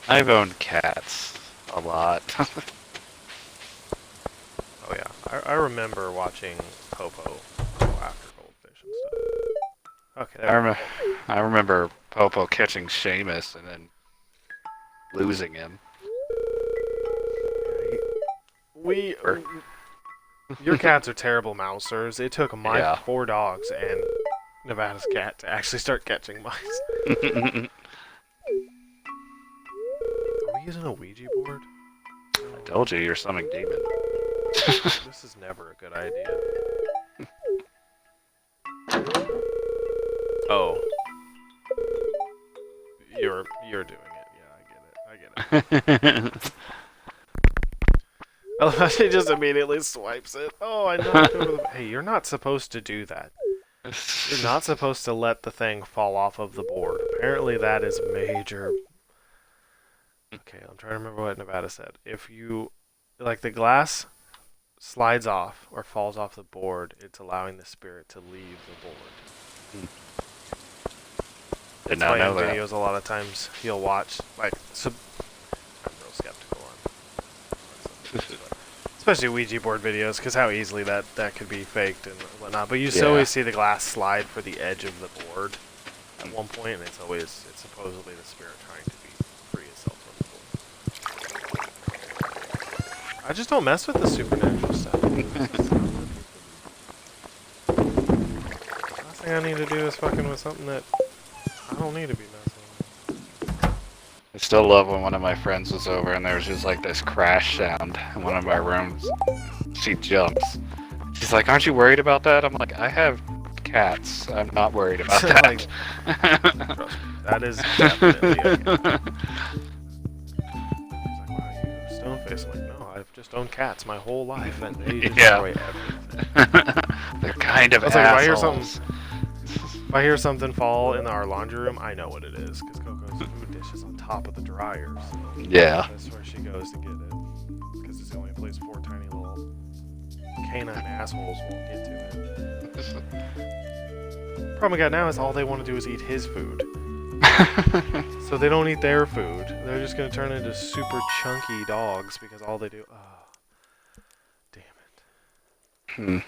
I've owned cats a lot.
Oh yeah, I remember watching Popo go after goldfish and stuff. Okay,
I remember Popo catching Seamus and then losing him.
Your cats are terrible mousers. It took my 4 dogs and Nevada's cat to actually start catching mice. Are we using a Ouija board?
I told you, you're summoning demon.
This is never a good idea. Oh. You're doing it. Yeah, I get it. I love how she just immediately swipes it. Oh, I knocked over the... Hey, you're not supposed to do that. You're not supposed to let the thing fall off of the board. Apparently that is major... Okay, I'm trying to remember what Nevada said. If you... Like, the glass slides off or falls off the board, it's allowing the spirit to leave the board.
Did not know that.
Videos a lot of times you'll watch, like, I'm real skeptical on especially Ouija board videos, because how easily that could be faked and whatnot. But you always see the glass slide for the edge of the board at one point, and it's supposedly the spirit trying to free itself from the board. I just don't mess with the supernatural stuff. Last thing I need to do is fucking with something that I don't need to be messing with.
I still love when one of my friends was over and there was just like this crash sound in one of my rooms. She jumps. She's like, "Aren't you worried about that?" I'm like, "I have cats. I'm not worried about that."
Like, that is definitely okay. She's like, "Wow, you stone face." I'm like, "No, I've just owned cats my whole life and they destroy everything."
They're kind of assholes.
Like, if I hear something fall in our laundry room, I know what it is, because Coco's food dish is on top of the dryer. So
yeah.
That's where she goes to get it, because it's the only place 4 tiny little canine assholes won't get to it. Problem we got now is all they want to do is eat his food. So they don't eat their food. They're just going to turn into super chunky dogs, because all they do... Oh, damn it.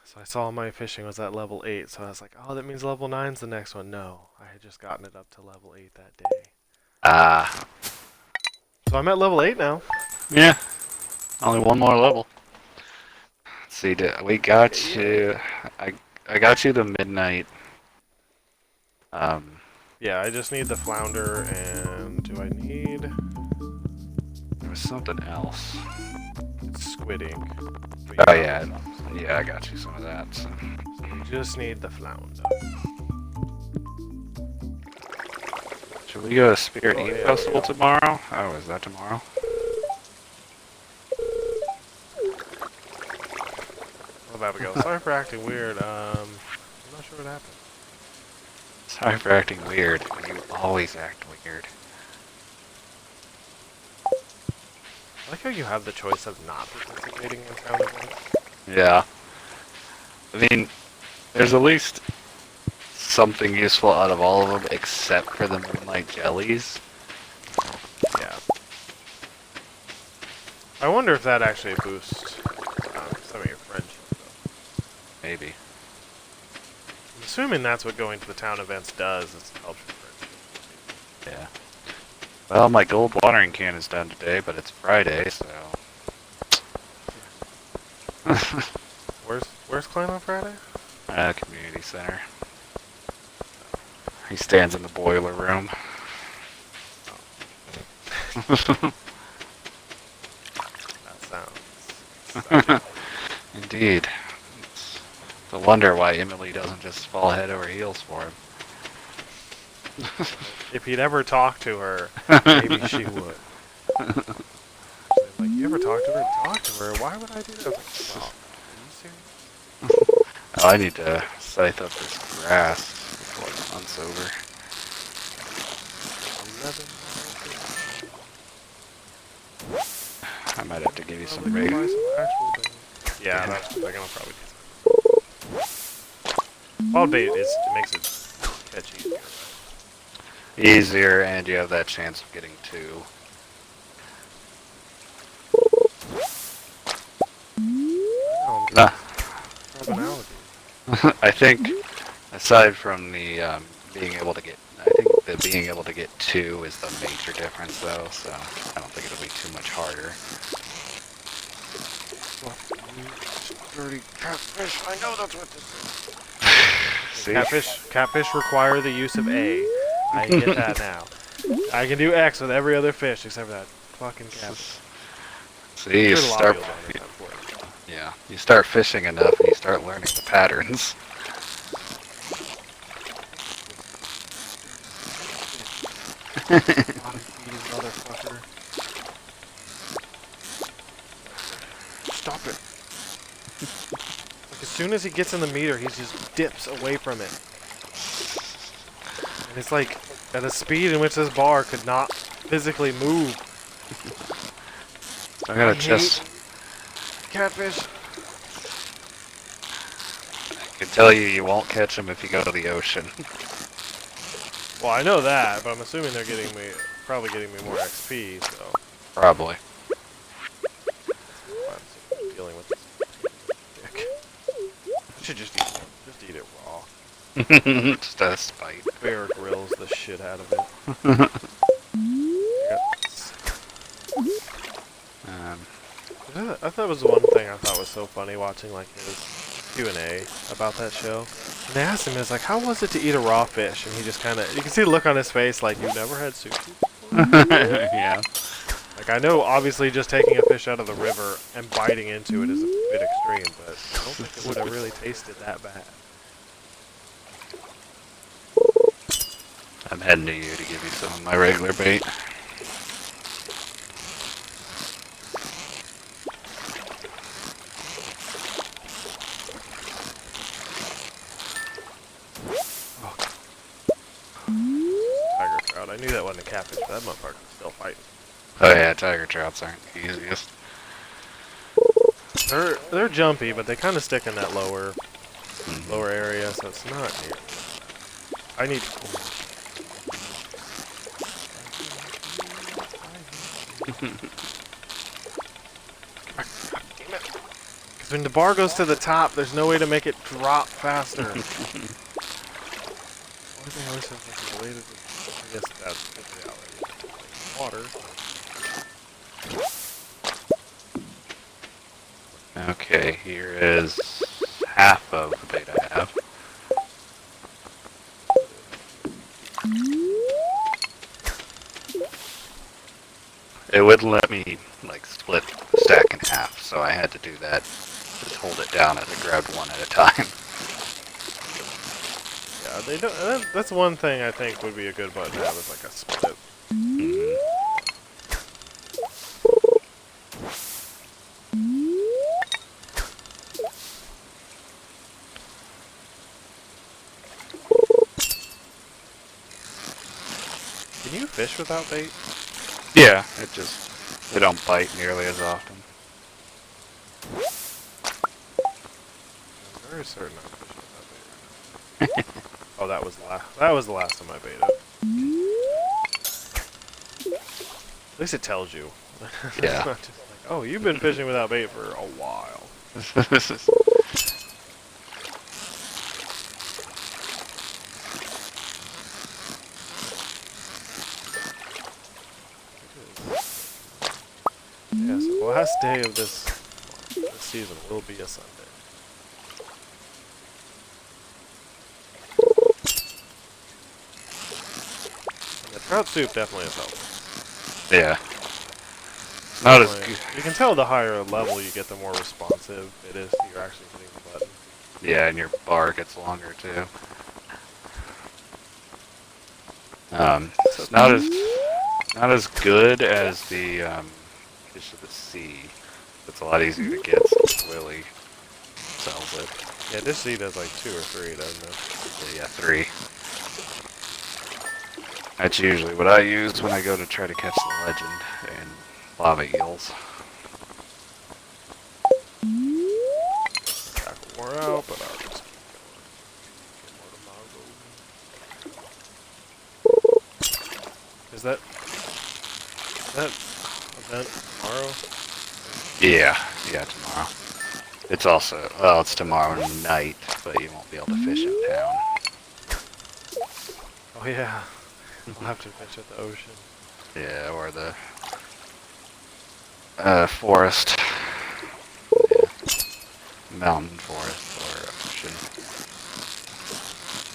So I saw my fishing was at level 8, so I was like, oh, that means level 9's the next one. No, I had just gotten it up to level 8 that day. So I'm at level 8 now.
Yeah. Only one more level. Let's see, we got you... I got you the midnight.
Yeah, I just need the flounder, and do I need...
There was something else.
It's squid ink.
Oh, yeah. Yeah, I got you some of that. So
you just need the flounder.
Should we go to Spirit Eve Festival tomorrow? Oh, is that tomorrow?
Well, Abigail, sorry for acting weird. I'm not sure what happened.
Sorry for acting weird. You always act weird.
I like how you have the choice of not participating in town events.
Yeah. I mean, there's at least something useful out of all of them, except for the Moonlight Jellies.
Yeah. I wonder if that actually boosts some of your friendships, though.
Maybe.
I'm assuming that's what going to the town events does, is help your friendships.
Yeah. Well, my gold watering can is done today, but it's Friday, so...
Where's Clan on Friday?
Community center. He stands in the boiler room.
That sounds.
Indeed. It's a wonder why Emily doesn't just fall head over heels for him.
If he'd ever talk to her, maybe she would. Like, you ever talk to her? Talk to her. Why would I do that? I was like, well, are you serious?
Oh, I need to scythe up this grass before the month's over.
11.
I might have to give you some
Buy
regular.
some actual bait. Yeah, that's what I'm gonna probably do. Wild bait it makes it catch easier.
Easier, and you have that chance of getting two. Nah. I think, aside from the being able to get, I think the being able to get two is the major difference, though. So I don't think it'll be too much harder.
Dirty catfish. I know that's what this is.
See?
Catfish require the use of A. I get that now. I can do X with every other fish except for that fucking catfish.
See, you start. Yeah, you start fishing enough, and you start learning the patterns.
Motherfucker. Stop it. Like, as soon as he gets in the meter, he just dips away from it. And it's like at a speed in which this bar could not physically move.
I gotta just.
Catfish.
I can tell you, you won't catch them if you go to the ocean.
Well, I know that, but I'm assuming they're probably getting me more XP, so.
Probably.
I'm dealing with this dick. I should just eat it raw.
Just out of spite.
Bear grills the shit out of it. I thought it was the one thing I thought was so funny watching like his Q&A about that show. And they asked him, it's like, how was it to eat a raw fish? And he just kind of, you can see the look on his face like, you've never had sushi before?
Yeah.
Like, I know obviously just taking a fish out of the river and biting into it is a bit extreme, but I don't think it would have really tasted that bad.
I'm heading to you to give you some of my regular bait.
Tiger trout. I knew that wasn't a catfish, but that motherfucker was still fighting.
Oh yeah, tiger trouts aren't the easiest.
They're jumpy, but they kind of stick in that lower area, so it's not near. I need. Because when the bar goes to the top, there's no way to make it drop faster. Only thing I always have related to, I guess that's already water.
Okay, here is half of the bait I have. It wouldn't let me like split the stack in half, so I had to do that. Just hold it down as I grabbed one at a time.
Yeah, they don't. That's one thing I think would be a good button to have is like a split. Can you fish without bait?
Yeah, they don't bite nearly as often.
I'm very certain I'm fishing without bait right now. Oh, that was the last time I baited. At least it tells you.
Yeah.
It's not just like, oh, you've been fishing without bait for a while. Yeah, so last day of this season will be a Sunday. And the trout soup definitely is helpful.
Yeah. Not as good.
You can tell the higher level you get, the more responsive it is to you're actually hitting the button.
Yeah, and your bar gets longer too. It's not as good as the fish of the sea. It's a lot easier to get since Willie sells it.
Yeah, this sea does like 2 or 3, doesn't it?
Yeah, 3. That's usually what I use when I go to try to catch the legend and lava eels.
Tackle more out, but I'll just keep going. Get more to Mago. Is that event tomorrow?
Yeah, tomorrow. It's also, well, it's tomorrow night, but you won't be able to fish in town.
Oh yeah, we'll have to fish at the ocean.
Yeah, or the forest. Yeah. Mountain forest or ocean.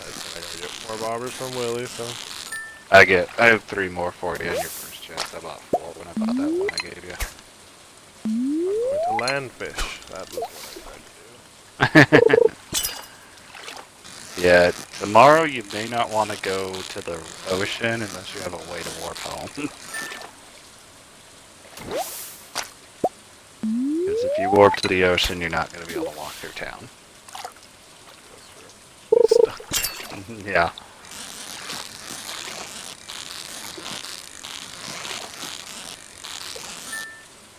I gotta get more bobbers from Willie, so.
I have 3 more for you in your first chest. I bought 4 when I bought that one I gave you.
I'm going to land fish. That was what I tried to do.
Yeah, tomorrow you may not want to go to the ocean unless you have a way to warp home. Because if you warp to the ocean, you're not going to be able to walk through town.
That's true. Stuck.
Yeah.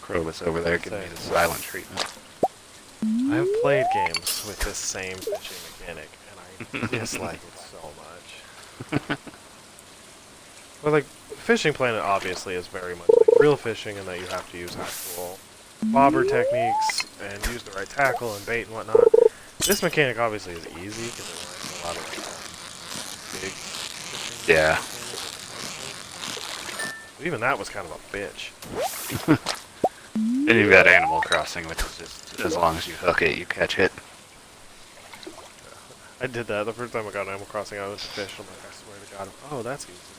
Krobus over there giving me the silent treatment.
I have played games with this same fishing mechanic, and I dislike it so much. Well, like, Fishing Planet obviously is very much like real fishing in that you have to use actual bobber techniques and use the right tackle and bait and whatnot. This mechanic obviously is easy because it reminds me a lot of like, big fishing.
Yeah.
But even that was kind of a bitch.
And you've got Animal Crossing, which is just, as long as you hook it, you catch it.
I did that the first time I got Animal Crossing. I went to fish. I'm like, I swear to God. Oh, that's easy.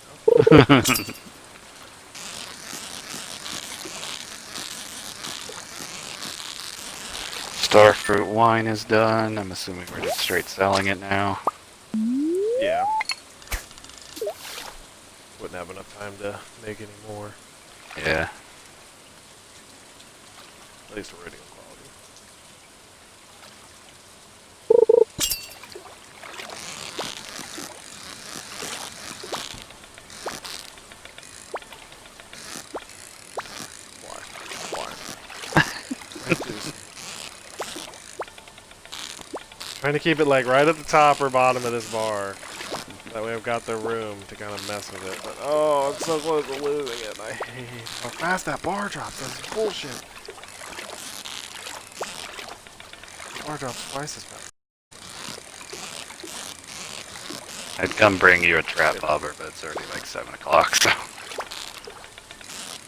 Starfruit wine is done. I'm assuming we're just straight selling it now.
Yeah. Wouldn't have enough time to make any more.
Yeah.
At least radio quality. Why? Trying to keep it like right at the top or bottom of this bar. That way I've got the room to kind of mess with it. But oh, I'm so close to losing it. I hate how fast that bar drops. That's bullshit. Bar drops twice as fast.
I'd come bring you a trap bobber, but it's already like 7 o'clock, so.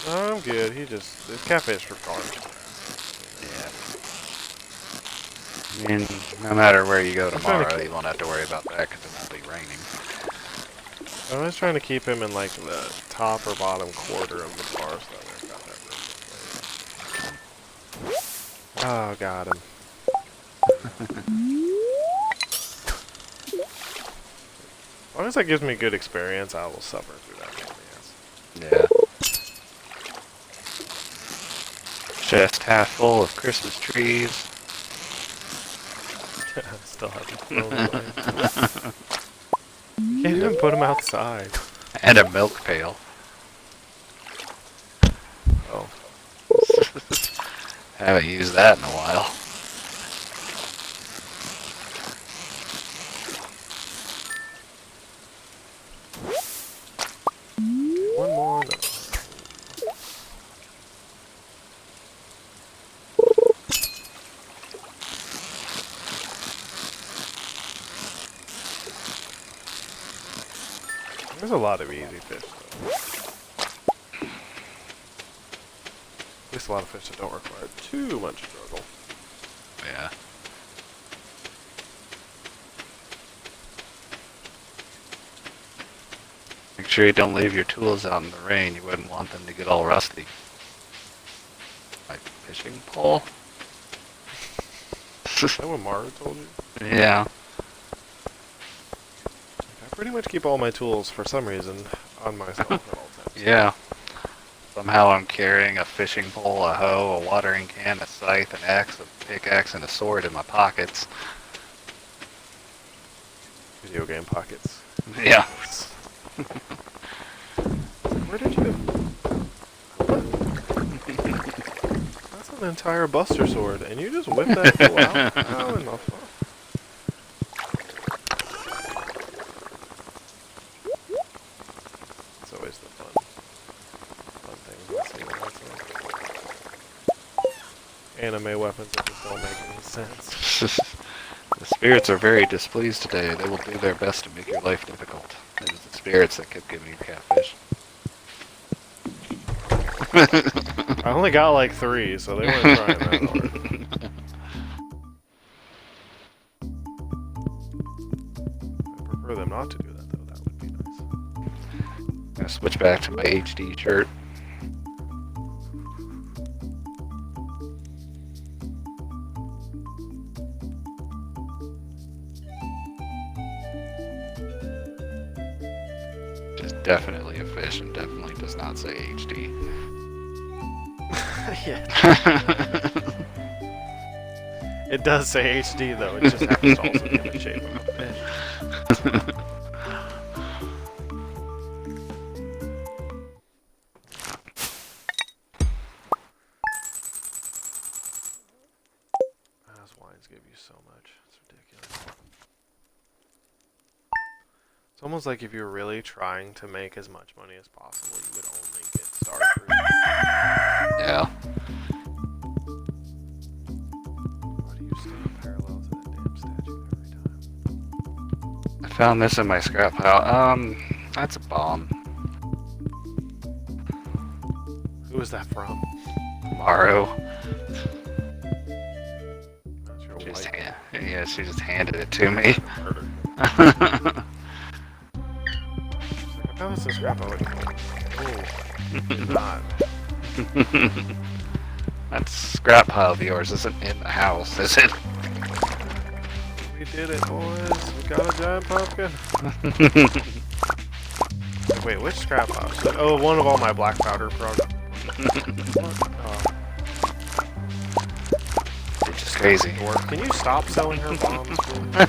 No, I'm good. This catfish for cars.
Yeah. I mean, no matter where you go tomorrow, you won't have to worry about that because it won't be raining.
I was trying to keep him in like the top or bottom quarter of the bar so that I've got that room. Oh, got him. As long as that gives me good experience, I will suffer through that game,
Yeah. Chest half full of Christmas trees.
Still haven't thrown away. You can't even put them outside.
And a milk pail.
Oh.
Haven't used that in a while.
One more. No. There's a lot of easy fish, though. At least a lot of fish that don't require too much struggle.
Yeah. Make sure you don't leave your tools out in the rain. You wouldn't want them to get all rusty. My fishing pole?
Is that what Mara told you?
Yeah.
I pretty much keep all my tools, for some reason, on myself at all times.
Yeah. Somehow I'm carrying a fishing pole, a hoe, a watering can, a scythe, an axe, a pickaxe, and a sword in my pockets.
Video game pockets.
Yeah.
Where did you... That's an entire Buster Sword, and you just whip that tool out? How in the fuck? It's always the fun things I see. Anime weapons that just don't make any sense.
The spirits are very displeased today. They will do their best to make your life difficult. It was the spirits that kept giving you catfish.
I only got like 3, so they weren't trying that hard. I prefer them not to do that, though. That would be nice.
I'm gonna switch back to my HD shirt. Which is definitely a fish and definitely does not say HD.
Yeah. It does say HD though, it just happens to also be in the shape of a fish. Those wines give you so much. It's ridiculous. It's almost like if you're really trying to make as much money as possible, you would only get star fruit.
Yeah.
Why do you stand parallel to that damn statue every time?
I found this in my scrap pile. That's a bomb.
Who is that from?
Maru.
That's your
Just,
wife.
yeah, she just handed it to me.
Murder. She's like, I found this in scrap. I'm like, oh, you did not.
That scrap pile of yours isn't in the house, is it?
We did it, boys. We got a giant pumpkin. Wait, which scrap house? Oh, one of all my black powder products. Oh,
It's just crazy.
Lord. Can you stop selling her bombs, please?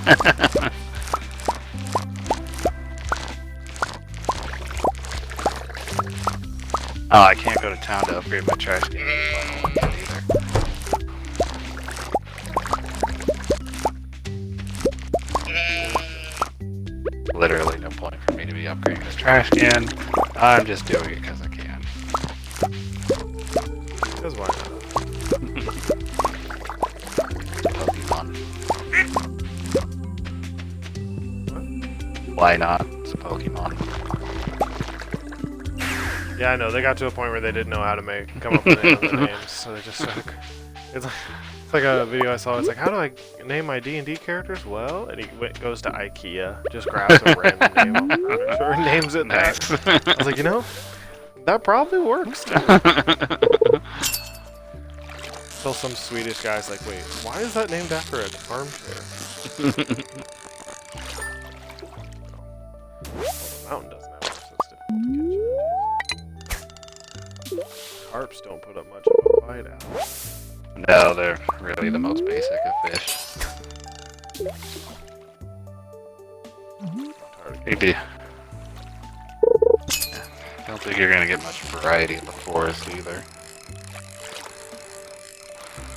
Oh, I can't go to town to upgrade my trash can either. Literally no point for me to be upgrading this trash can. I'm just doing it because I can.
Because why not?
Pokemon.
What?
Why not? It's a Pokemon.
Yeah, I know. They got to a point where they didn't know how to come up with any other names, so they just started. It's like a video I saw. It's like, how do I name my D&D characters? Well, and he goes to IKEA, just grabs a random name off the furniture and names it
Nice.
that. I was like, you know, that probably works too. Until some Swedish guy's like, wait, why is that named after an armchair? Well, the mountain doesn't have one, so it's difficult to catch. Carps don't put up much of a fight out.
No, they're really the most basic of fish. Maybe. I don't think you're gonna get much variety in the forest either.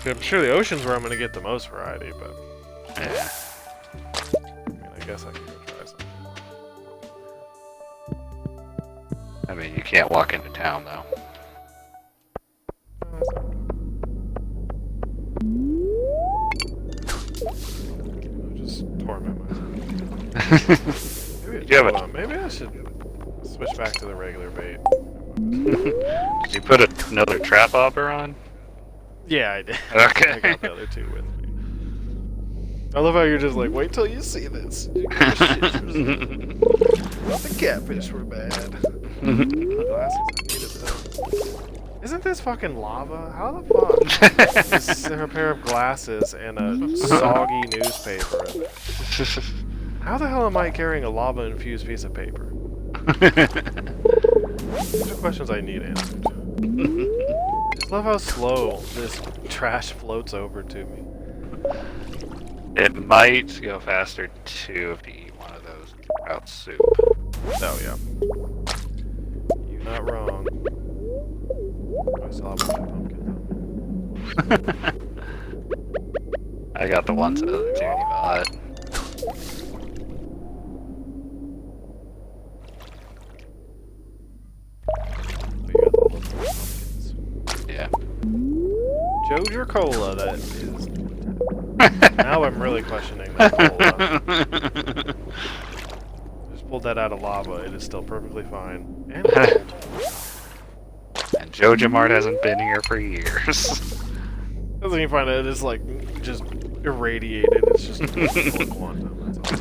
See, I'm sure the ocean's where I'm gonna get the most variety, but
Yeah.
I mean, I guess I could go try something.
I mean, you can't walk into town though.
Just torment myself. Maybe,
Yeah,
hold
but-
on, maybe I should switch back to the regular bait.
Did you put another trap hopper on?
Yeah, I did.
Okay.
I got the other two with me. I love how you're just like, wait till you see this. You're gonna shit yourself. The catfish were bad. The glasses, I needed those. Isn't this fucking lava? How the fuck is there a pair of glasses and a soggy newspaper in there? How the hell am I carrying a lava-infused piece of paper? These are questions I need answered. I just love how slow this trash floats over to me.
It might go faster too if you eat one of those trout soup.
Oh yeah. You're not wrong. I still have one pumpkin.
I got the ones that other Judy bought.
But you got the little pumpkins.
Yeah.
Joja Cola, that is. Now I'm really questioning that cola. Just pulled that out of lava. It is still perfectly fine. And cold.
And Joja Mart hasn't been here for years.
Doesn't even find it. It's like just irradiated. It's just full quantum. That's all.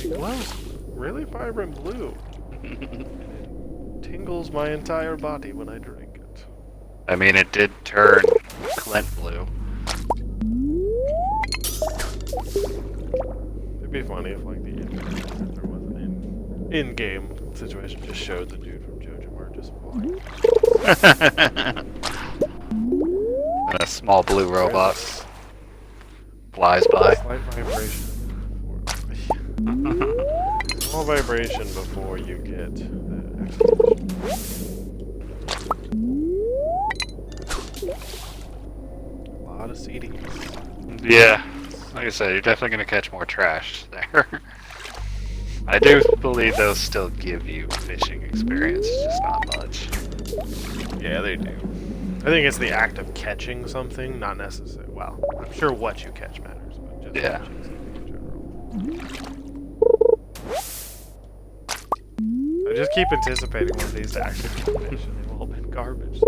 It glows really vibrant blue. It tingles my entire body when I drink it.
I mean, it did turn Clint blue.
It'd be funny if, like, there was an in-game situation just showed the dude from Joja Mart just flying.
And a small blue robot flies by.
Slight vibration. Small vibration before you get the exclamation. A lot of CDs.
Yeah, like I said, you're definitely going to catch more trash there. I do believe those still give you fishing experience, just not much.
Yeah, they do. I think it's the act of catching something, not necessarily. Well, I'm sure what you catch matters, but just
Yeah.
catching something in general. I just keep anticipating one of these to actually be fish, and they've all been garbage.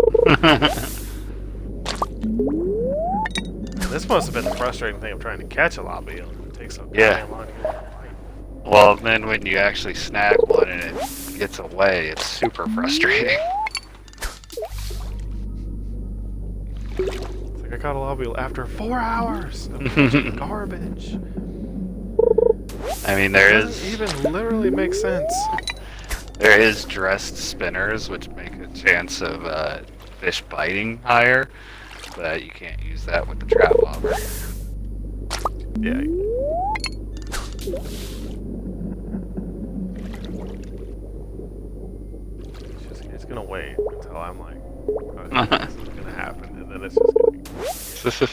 This must have been the frustrating thing of trying to catch a lava eel. It takes so damn long to get one bite.
Well, then when you actually snag one and it gets away, it's super frustrating.
It's like I caught a lava eel after 4 hours of catching garbage.
I mean, there
It doesn't
is
even literally make sense.
there is dressed spinners, which make a chance of fish biting higher, but you can't use that with the trap bobber.
Yeah. It's gonna wait until I'm like, oh, this is gonna happen, and then it's just gonna.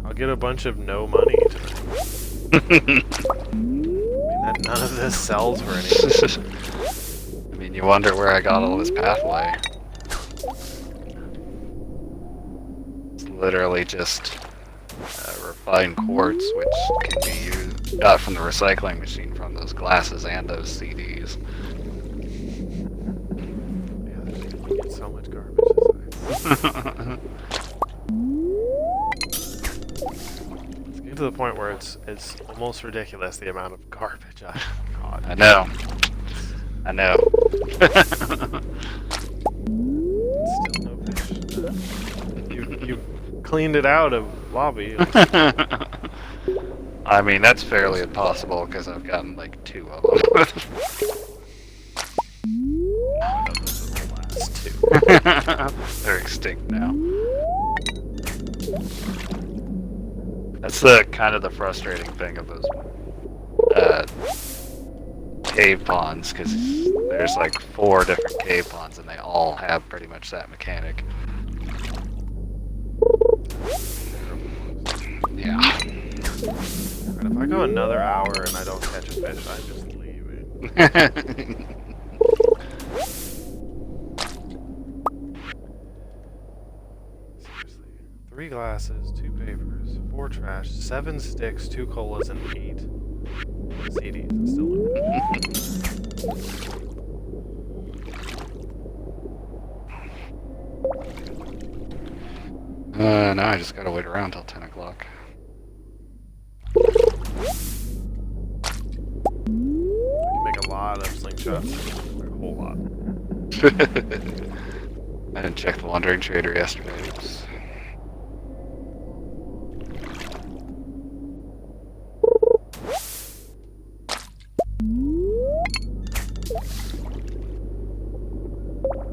I'll get a bunch of no money tonight. I mean, that none of this sells for anything.
I mean, you wonder where I got all this pathway. It's literally just refined quartz, which can be used, got from the recycling machine from those glasses and those CDs.
Yeah, there's gonna get so much garbage. It's getting to the point where it's almost ridiculous the amount of garbage I got.
I know. I know.
Still no fish. You cleaned it out of lobby.
I mean, that's fairly impossible because I've gotten like 2 of them.
I know those are the last 2.
They're extinct now. That's the kind of the frustrating thing of those cave ponds, because there's like 4 different cave ponds and they all have pretty much that mechanic. Yeah.
And if I go another hour and I don't catch a fish, I just leave it. Seriously. 3 glasses, 2 papers, 4 trash, 7 sticks, 2 colas, and 8 CDs. It's still
No, I just gotta wait around till 10 o'clock.
You make a lot of slingshots. Like a whole lot.
I didn't check the Wandering Trader yesterday. Oops.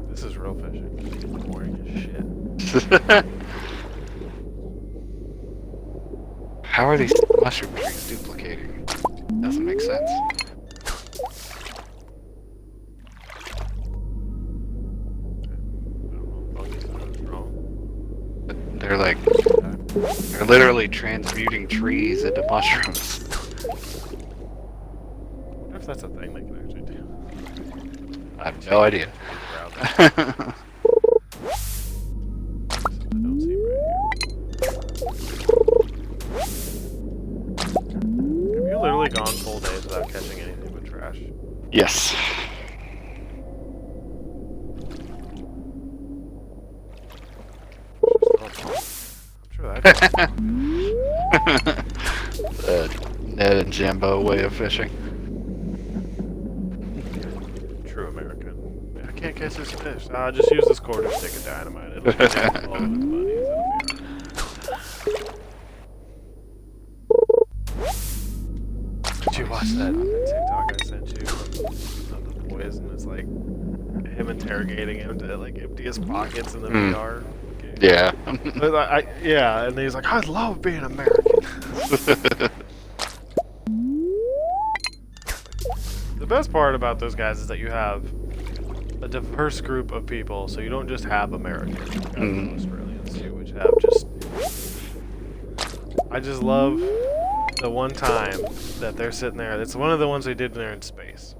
This is real fishing. It's boring as shit.
How are these mushroom trees duplicating? Doesn't make sense. They're like, they're literally transmuting trees into mushrooms.
I wonder if that's a thing they can actually do.
I have no idea.
I don't see right here. Have you literally gone full days without catching anything but trash?
Yes.
I'm sure that.
Ned and Jimbo way of fishing.
True American. I can't catch this fish. Just use this quarter stick of dynamite. It'll be down all of its buddies. Did you watch that TikTok I sent you of the boys, and it's like him interrogating him to like empty his pockets in the VR?
Yeah.
Yeah, and he's like, I love being American. The best part about those guys is that you have a diverse group of people, so you don't just have Americans, you have Australians too, which have just... I just love the one time that they're sitting there. It's one of the ones they did when they're in space.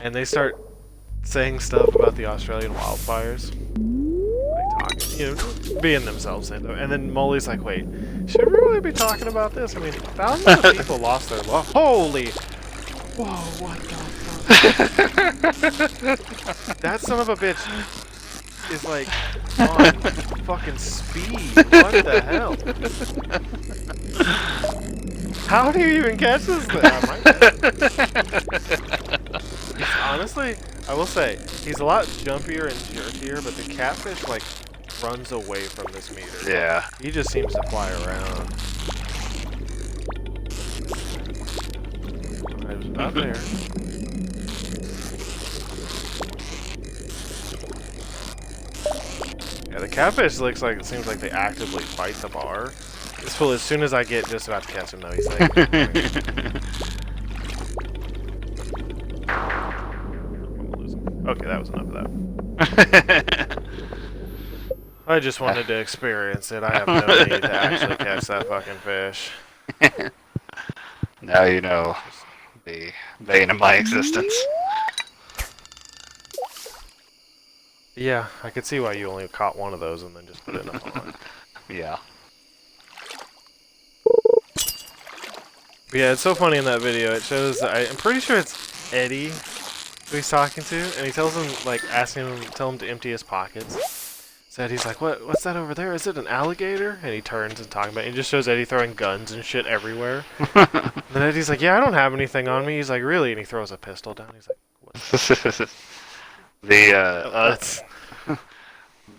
And they start saying stuff about the Australian wildfires. Being themselves, and then Molly's like, wait, should we really be talking about this? I mean, thousands of people lost their life. Holy! Whoa, what the fuck? That son of a bitch is like on fucking speed. What the hell? How do you even catch this thing? Honestly, I will say, he's a lot jumpier and jerkier, but the catfish, like, runs away from this meter.
Yeah.
He just seems to fly around. I was about there. Yeah, the catfish looks like, it seems like they actively fight the bar. This fool, as soon as I get just about to catch him, though, he's like... I'm gonna lose him. Okay, that was enough of that. I just wanted to experience it. I have no need to actually catch that fucking fish.
Now you know the bane of my existence.
Yeah, I could see why you only caught one of those and then just put it in a pond.
Yeah.
But yeah, it's so funny in that video. It shows, I'm pretty sure it's Eddie who he's talking to, and he tells him, like, tell him to empty his pockets. Said he's like, what's that over there? Is it an alligator? And he turns and talking about it. He just shows Eddie throwing guns and shit everywhere. And then Eddie's like, yeah, I don't have anything on me. He's like, really? And he throws a pistol down. He's like, what?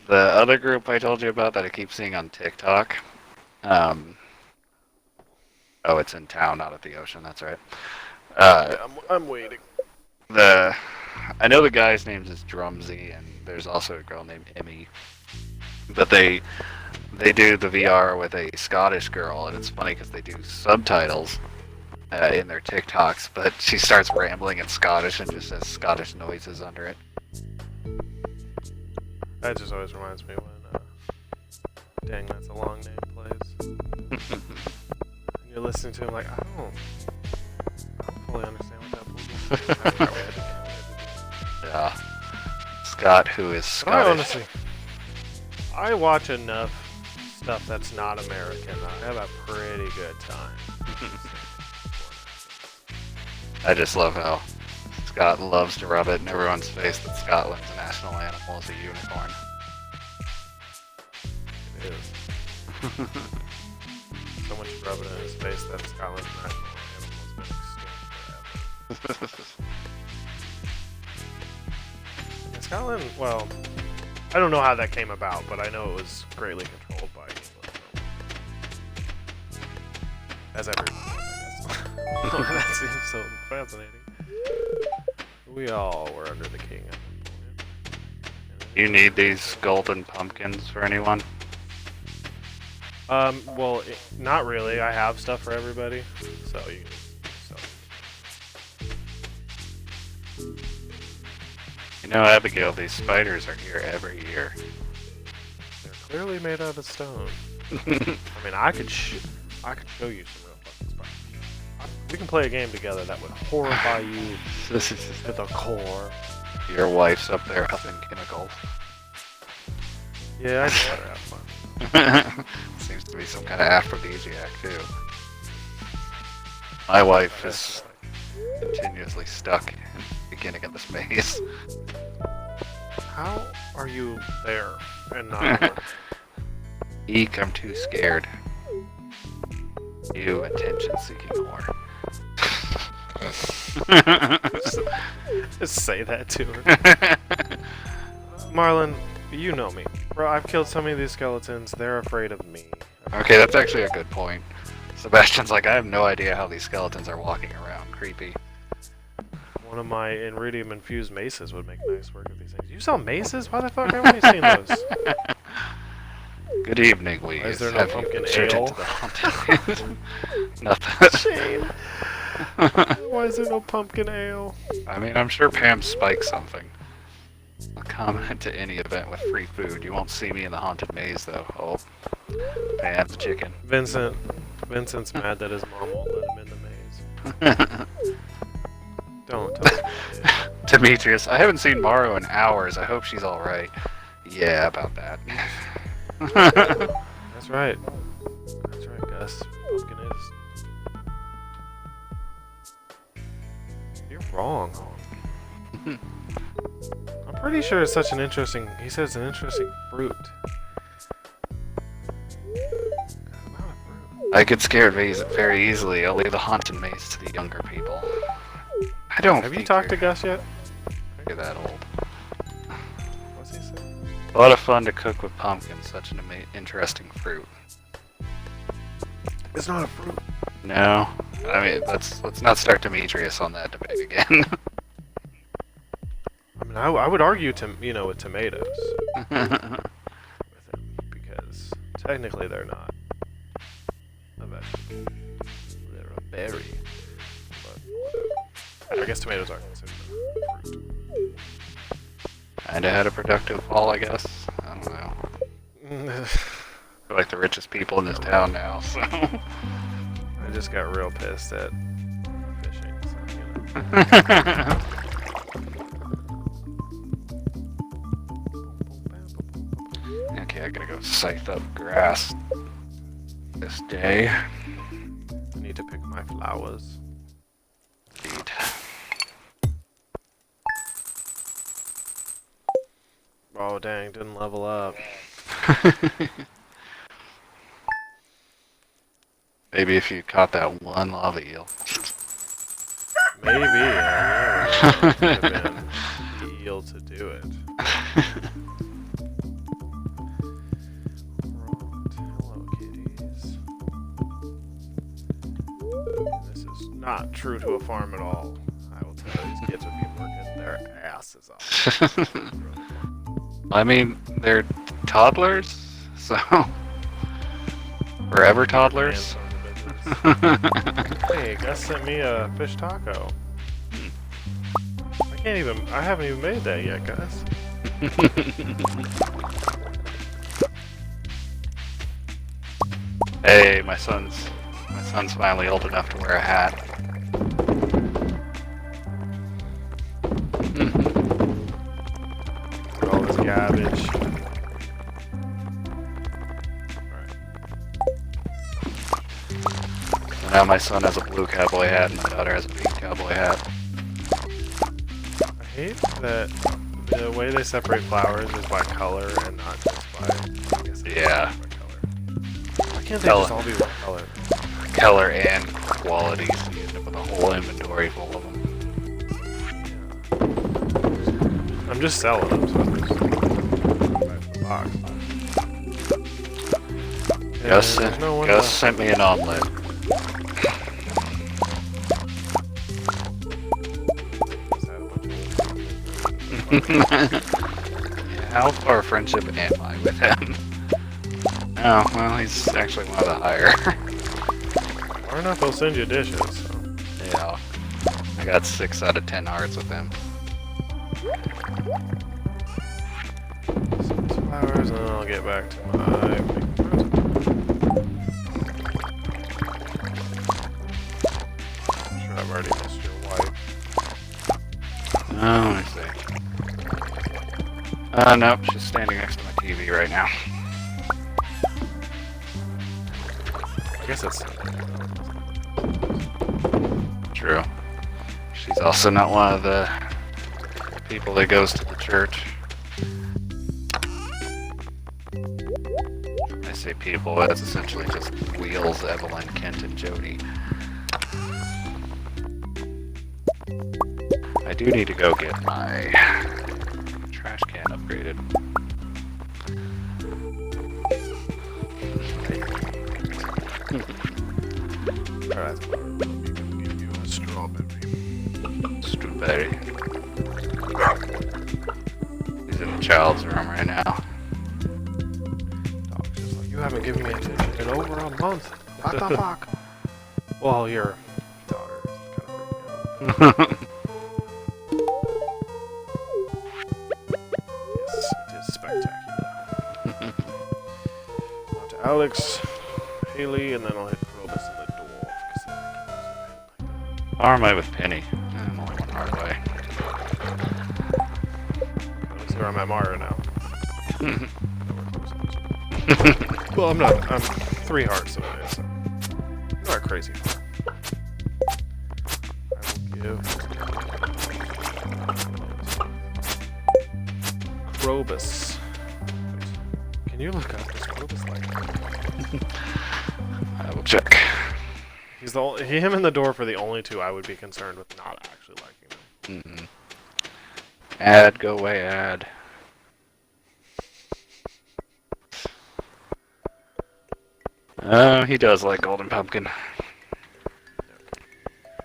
The other group I told you about that I keep seeing on TikTok. Oh, it's in town, not at the ocean. That's right.
Yeah, I'm waiting.
I know the guy's name is Drumsy, and there's also a girl named Emmy. But they do the VR with a Scottish girl, and it's funny because they do subtitles in their TikToks, but she starts rambling in Scottish and just says Scottish noises under it.
That just always reminds me when, dang, that's a long name plays. And you're listening to him like, I don't fully understand what that was.
Yeah. Scott, who is Scottish.
I honestly, I watch enough stuff that's not American. I have a pretty good time.
I just love how Scott loves to rub it in everyone's face that Scotland's national animal is a unicorn.
It is. Someone should rub it in his face that Scotland's national animal has been extinct forever. Yeah, Scotland, well, I don't know how that came about, but I know it was greatly controlled by England. As everyone was, I guess. That seems so fascinating. We all were under the king at one point.
You need these golden pumpkins for anyone?
Well, not really. I have stuff for everybody, so you so.
You know, Abigail, these spiders are here every year.
They're clearly made out of stone. I mean, I could show you some real fucking spiders. We can play a game together that would horrify you to the core.
Your wife's up there huffing chemicals.
Yeah, I just let her have fun.
Seems to be some kind of aphrodisiac, too. My wife is continuously stuck in the beginning of this maze.
How are you there and not?
Eek, I'm too scared. You attention-seeking whore.
Just say that to her. Marlon, you know me. Bro, I've killed so many of these skeletons, they're afraid of me.
Okay, that's actually a good point. Sebastian's like, I have no idea how these skeletons are walking around. Creepy.
One of my iridium-infused maces would make nice work of these things. You sell maces? Why the fuck haven't we seen those?
Good evening, we.
Is there no pumpkin ale?
Nothing.
Shame. Why is there no pumpkin ale?
I mean, I'm sure Pam spiked something. I'll comment to any event with free food. You won't see me in the haunted maze, though. Oh, Pam's chicken.
Vincent's mad that his mom won't let him in the maze. Don't tell me.
Demetrius, I haven't seen Morrow in hours. I hope she's alright. Yeah, about that.
That's right. That's right, Gus. Pumpkin is. You're wrong. I'm pretty sure it's such an interesting. He said it's an interesting fruit. Not a fruit.
I get scared very easily. I'll leave the haunted maze to the younger people. I don't.
Have you talked to Gus yet?
You're that old.
What's he saying?
A lot of fun to cook with pumpkins. Such an interesting fruit.
It's not a fruit.
No, I mean let's not start Demetrius on that debate again.
I mean, I would argue with tomatoes with him, because technically they're not a vegetable. They're a berry. But whatever. I guess tomatoes are considered a fruit.
Kinda had a productive fall, I guess. I don't know. We're like the richest people in this town now, so.
I just got real pissed at fishing, so,
Okay, I gotta go scythe up grass this day.
I need to pick my flowers.
Indeed.
Oh dang, didn't level up.
Maybe if you caught that one lava eel.
Maybe, yeah, would have been the eel to do it. Hello, kitties. This is not true to a farm at all. I will tell you, these kids would be working their asses off.
I mean, they're toddlers, so forever toddlers.
Hey, Gus sent me a fish taco. I haven't even made that yet, Gus.
Hey, my son's finally old enough to wear a hat.
All this garbage.
Now my son has a blue cowboy hat and my daughter has a pink cowboy hat.
I hate that the way they separate flowers is by color and not just by, I guess,
Yeah.
by color. can't they just all be one color?
Color and quality, so you end up with a whole inventory full of them.
I'm just selling them, so it's just the box.
Gus sent me an omelet. How far friendship am I with him? Oh, well, he's actually one of the higher.
Far enough, he'll send you dishes. So.
Yeah. I got 6 out of 10 hearts with him.
Some flowers, and then I'll get back to my big present. I'm sure I've already missed your wife.
Oh, let me see. Nope, she's standing next to my TV right now.
I guess it's...
True. She's also not one of the people that goes to the church. I say people, that's essentially just Wheels, Evelyn, Kent, and Jody. I do need to go get my trash can upgraded.
Alright, I'm gonna give you a strawberry.
Strawberry. He's in the child's room right now.
Dog's just like, you haven't given me attention in over a month. What the fuck? Well, your daughter is kind of freaking out. Yes, it is spectacular. On to Alex, Haley, and then I'll hit Probus and the dwarf.
How am I with Penny? I'm only one heart away.
Let's see where I'm at Mario now. Well, I'm not. I'm 3 hearts away, so not crazy far. I will give Probus. Wait, can you look up this Probus like?
I will check.
He's the only, him and the dwarf are the only 2 I would be concerned with not actually liking them.
Ad, go away, ad. He does like golden pumpkin.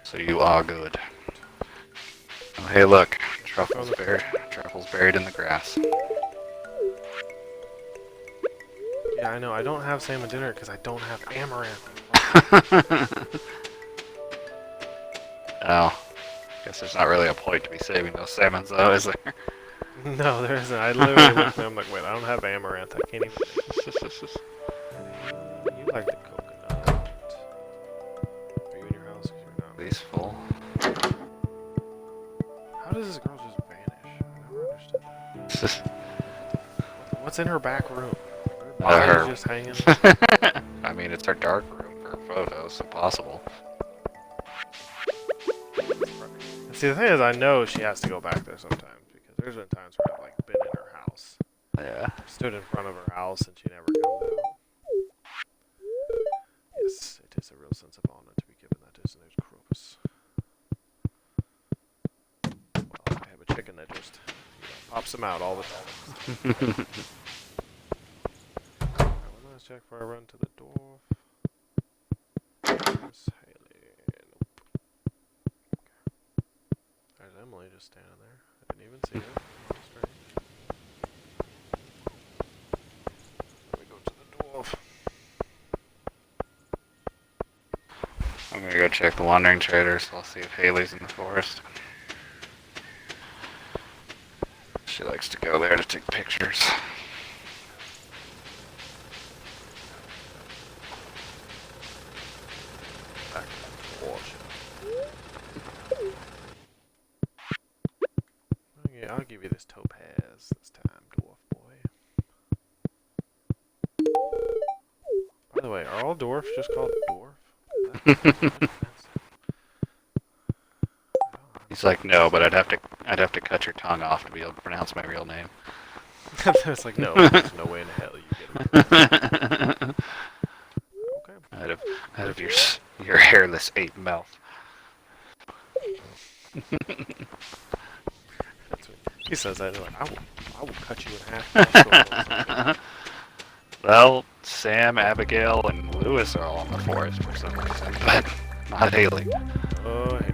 So you are good. Oh, hey, look, truffles buried in the grass.
Yeah, I know. I don't have salmon dinner because I don't have amaranth.
Oh, guess there's not really a point to be saving those salmons, though, is there?
No, there isn't. I literally looked and I'm like, wait, I don't have amaranth. I can't even. You like the coconut. Are you in your house? 'Cause you're not.
He's full.
How does this girl just vanish? I never understood that. What's in her back room? Her just hanging.
I mean, it's her dark room for photos, so possible.
See, the thing is, I know she has to go back there sometimes because there's been times where I've like been in her house.
Yeah.
Stood in front of her house and she never comes out. Yes, it is a real sense of honor to be given that, isn't it, Crocus? Well, I have a chicken that just pops them out all the time. Alright, let's check before I run to the dwarf. Miss Haley. Nope. Okay. There's Emily just standing there. I didn't even see her. That's strange. Let me go to the dwarf.
I'm gonna go check the wandering trader, so I'll see if Haley's in the forest. She likes to go there to take pictures.
Back to the dwarf. Okay, I'll give you this topaz this time, dwarf boy. By the way, are all dwarfs just called dwarf?
He's like, no, but I'd have to cut your tongue off to be able to pronounce my real name.
It's like, no, there's no way in hell you get it.
Out of your hairless ape mouth.
That's what he says. That like, I will cut you in half. And I'll still roll something.
Well, Sam, Abigail, and Lewis are all in the forest for some reason, but not Haley.
Oh, hey.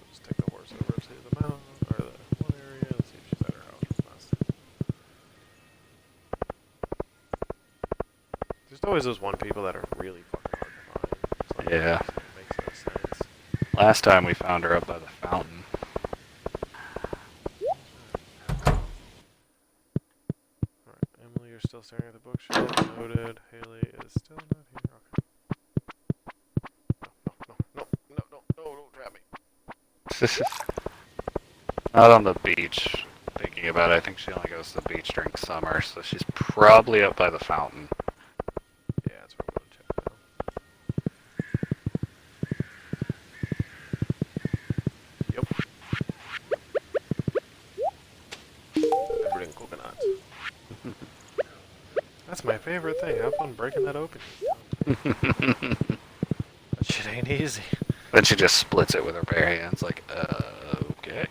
Just take the horse over to the mountain or the one area and see if she's at her house. There's always those one people that are really fucking hard to find. It's like,
Yeah.
it makes no sense.
Last time we found her up by the fountain.
Alright, Emily, you're still staring at the bookshelf. Noted. Haley is still not here. Okay. No, don't trap me.
Not on the beach. Thinking about it, I think she only goes to the beach during summer, so she's probably up by the fountain.
Yeah, that's what I'm gonna check now. Yep. Everything coconut. That's my favorite thing. Have fun breaking that open. That shit ain't easy.
Then she just splits it with her bare hands, like, okay.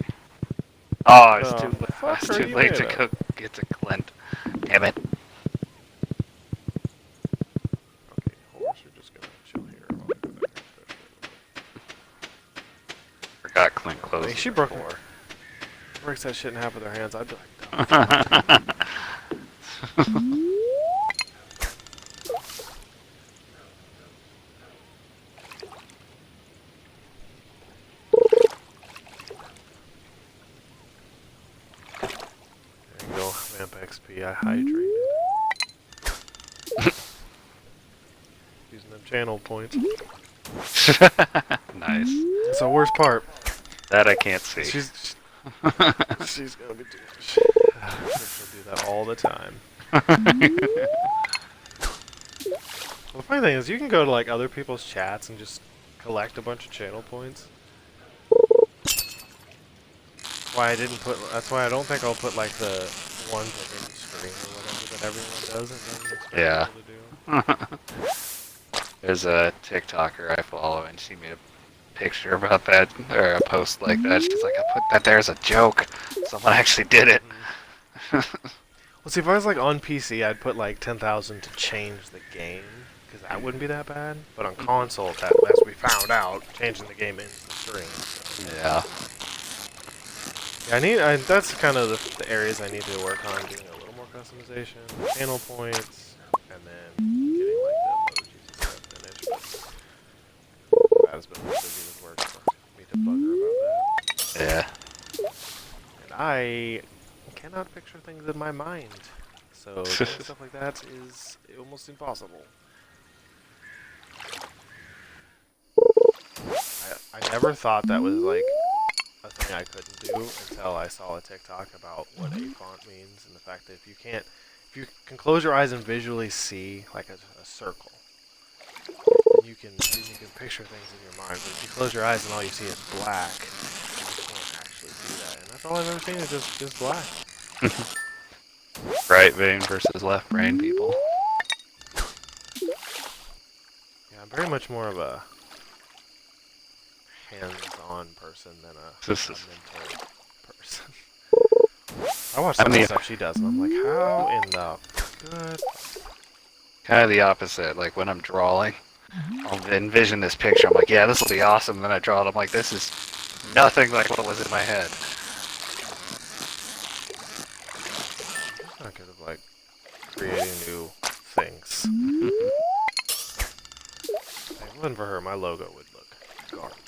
Oh, it's too late to cook. Get to Clint. Damn it.
Okay, horse, you're just gonna chill here while I go back and
Forgot Clint
fish.
closed.
She broke more. Breaks that shit in half with her hands. I'd be like, there you go, Vamp XP. I hydrated. Using them channel points.
Nice.
That's the worst part.
That I can't see.
She's gonna be doing. She'll do that all the time. Well, the funny thing is, you can go to like other people's chats and just collect a bunch of channel points. Why I didn't put? That's why I don't think I'll put like the ones like in screen or whatever that everyone does, and then expect
Yeah.
people to do.
There's a TikToker I follow, and she made a picture about that, or a post like that. She's like, I put that there as a joke. Someone actually did it.
Well, see, if I was like on PC, I'd put like 10,000 to change the game, because that wouldn't be that bad. But on console, that, as we found out, changing the game ends the stream. So.
Yeah.
Yeah, that's kind of the areas I need to work on, doing a little more customization, channel points, and then getting like the emojis and stuff finished. But that has been busy with work for me to bug her about that.
Yeah.
And I cannot picture things in my mind, so doing stuff like that is almost impossible. I never thought that was like a thing I couldn't do until I saw a TikTok about what a font means and the fact that if you can close your eyes and visually see like a circle, then you can picture things in your mind. But if you close your eyes and all you see is black, you can't actually do that. And that's all I've ever seen is just black.
Right brain versus left brain people.
Yeah, I'm very much more of a hands-on person than a mental person. I watch some of the stuff she does, and I'm like, how in the good?
Kind of the opposite. Like when I'm drawing, I'll envision this picture. I'm like, yeah, this will be awesome. Then I draw it. I'm like, this is nothing like what was in my head.
I'm not good at like creating new things. If it wasn't for her, my logo would look garbage.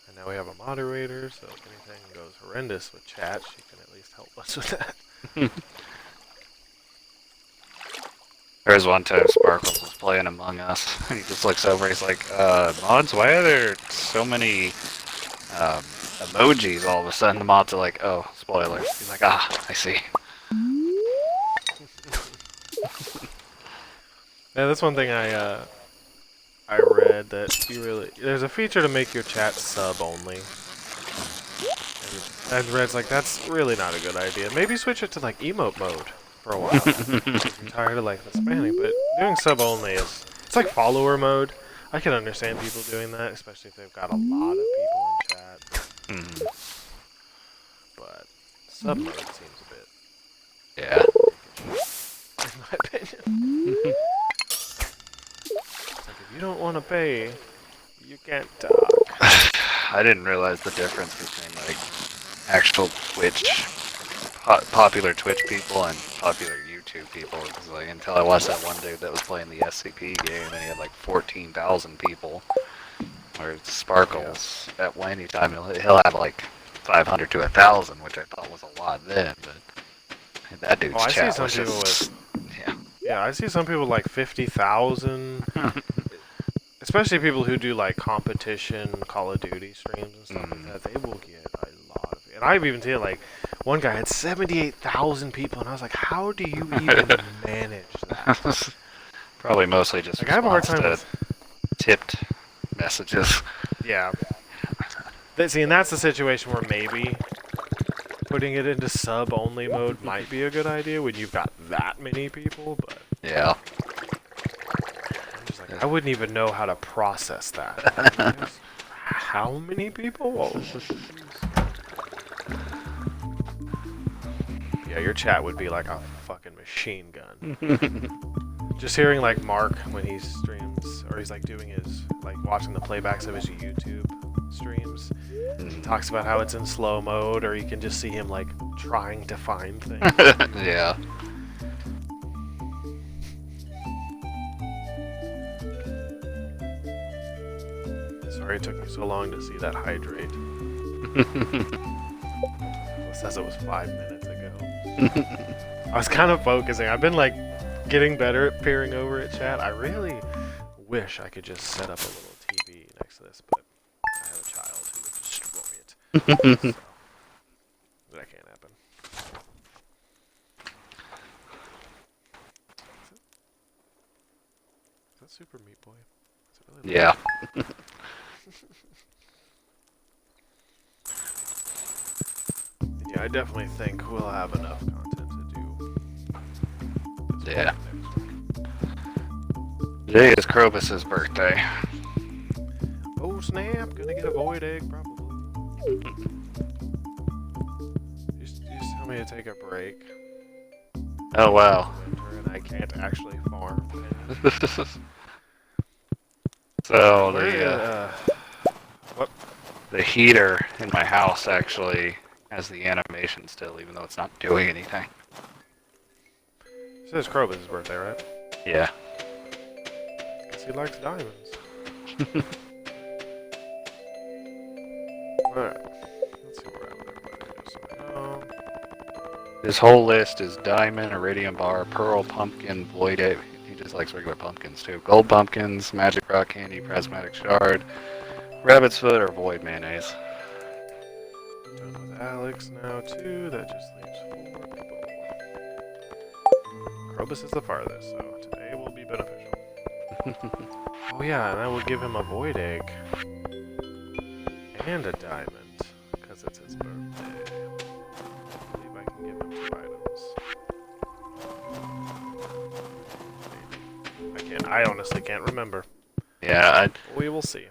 And now we have a moderator, so if anything goes horrendous with chat, she can at least help us with that.
There was one time Sparkles was playing Among Us, and he just looks over, he's like, mods, why are there so many emojis all of a sudden? The mods are like, oh, spoilers. He's like, I see.
Yeah, that's one thing I read that there's a feature to make your chat sub only. And And Red's like, that's really not a good idea. Maybe switch it to like emote mode for a while. I'm tired of like the spamming, but doing sub only is it's like follower mode. I can understand people doing that, especially if they've got a lot of people in chat. But sub mode seems a bit,
Yeah.
in my opinion. It's like if you don't want to pay, you can't talk.
I didn't realize the difference between like actual Twitch, popular Twitch people and popular YouTube people. Cause, like, until I watched that one dude that was playing the SCP game and he had like 14,000 people. Or Sparkles at any time he'll have like 500 to 1,000, which I thought was a lot then. But that dude's
I see
chat
some
was
people
just
yeah, I see some people like 50,000. Especially people who do like competition Call of Duty streams and stuff like that, they will get a lot of it. And I've even seen like one guy had 78,000 people, and I was like, how do you even manage that?
Probably mostly just
Like, I have a hard time
to
with
tipped messages.
yeah. See, and that's the situation where maybe putting it into sub only mode might be a good idea when you've got that many people, but
Yeah.
I'm just like, I wouldn't even know how to process that. How many people? Oh, yeah, your chat would be like a fucking machine gun. Just hearing like Mark when he streams, or he's like doing his, like watching the playbacks of his YouTube streams, he talks about how it's in slow mode, or you can just see him like trying to find things.
Yeah.
Sorry it took me so long to see that hydrate. It says it was 5 minutes ago. I was kind of focusing. I've been like getting better at peering over at chat. I really wish I could just set up a little TV next to this, but I have a child who would destroy it. So, that can't happen. Is that Super Meat Boy? Is it really
Yeah.
Yeah, I definitely think we'll have enough content to do.
Yeah. Today is Krobus's birthday.
Oh snap! Gonna get a void egg probably. You just tell me to take a break.
Oh wow.
Winter and I can't actually farm.
So
What?
the heater in my house actually has the animation still, even though it's not doing anything.
It says Krobus' birthday, right?
Yeah.
Guess he likes diamonds. Alright. Let's see where everybody is.
His whole list is diamond, iridium bar, pearl, pumpkin, void egg. He just likes regular pumpkins too. Gold pumpkins, magic rock candy, prismatic shard, rabbit's foot, or void mayonnaise.
Done with Alex now too. That just leaves 4 people. Krobus is the farthest, so today will be beneficial. Oh yeah, and I will give him a void egg. And a diamond, because it's his birthday. I believe I can give him 2 items. Maybe. I honestly can't remember.
Yeah,
We will see.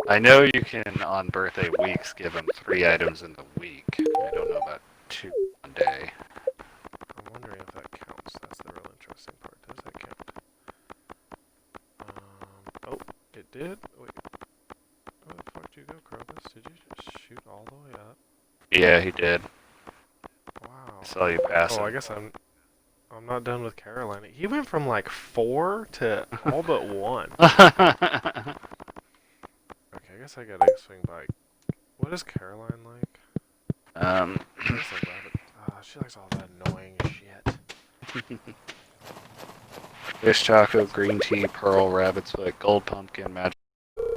I know you can on birthday weeks give him 3 items in the week. I don't know about 2 a day.
I'm wondering if that counts. That's the real interesting part. Does that count? Oh, it did? Wait. Where the fuck did you go, Krobus? Did you just shoot all the way up?
Yeah, he did.
Wow.
I saw you pass
Oh,
him.
I guess I'm not done with Carolina. He went from like 4 to all but 1. Okay, I guess I gotta swing by. What is Caroline like? She looks like rabbit. She likes all that annoying shit.
Fish taco, green tea, pearl, rabbit's foot, gold pumpkin, magic,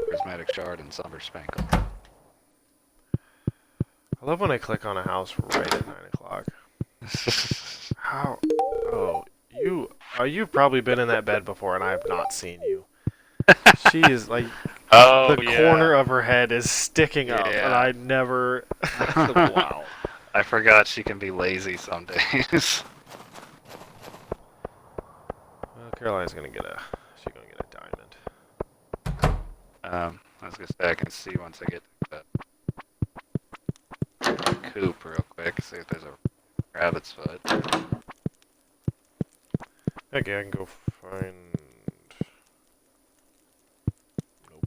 prismatic shard, and summer spangle.
I love when I click on a house right at 9 o'clock. How? Oh, you've probably been in that bed before and I have not seen you. She is like,
Oh,
The
yeah.
corner of her head is sticking up, and
Yeah.
I never. Wow.
I forgot she can be lazy some days.
Well, Caroline's gonna get a. She's gonna get a diamond.
I was gonna say I can see once I get to the coop real quick, see if there's a rabbit's foot.
Okay, I can go find. Nope.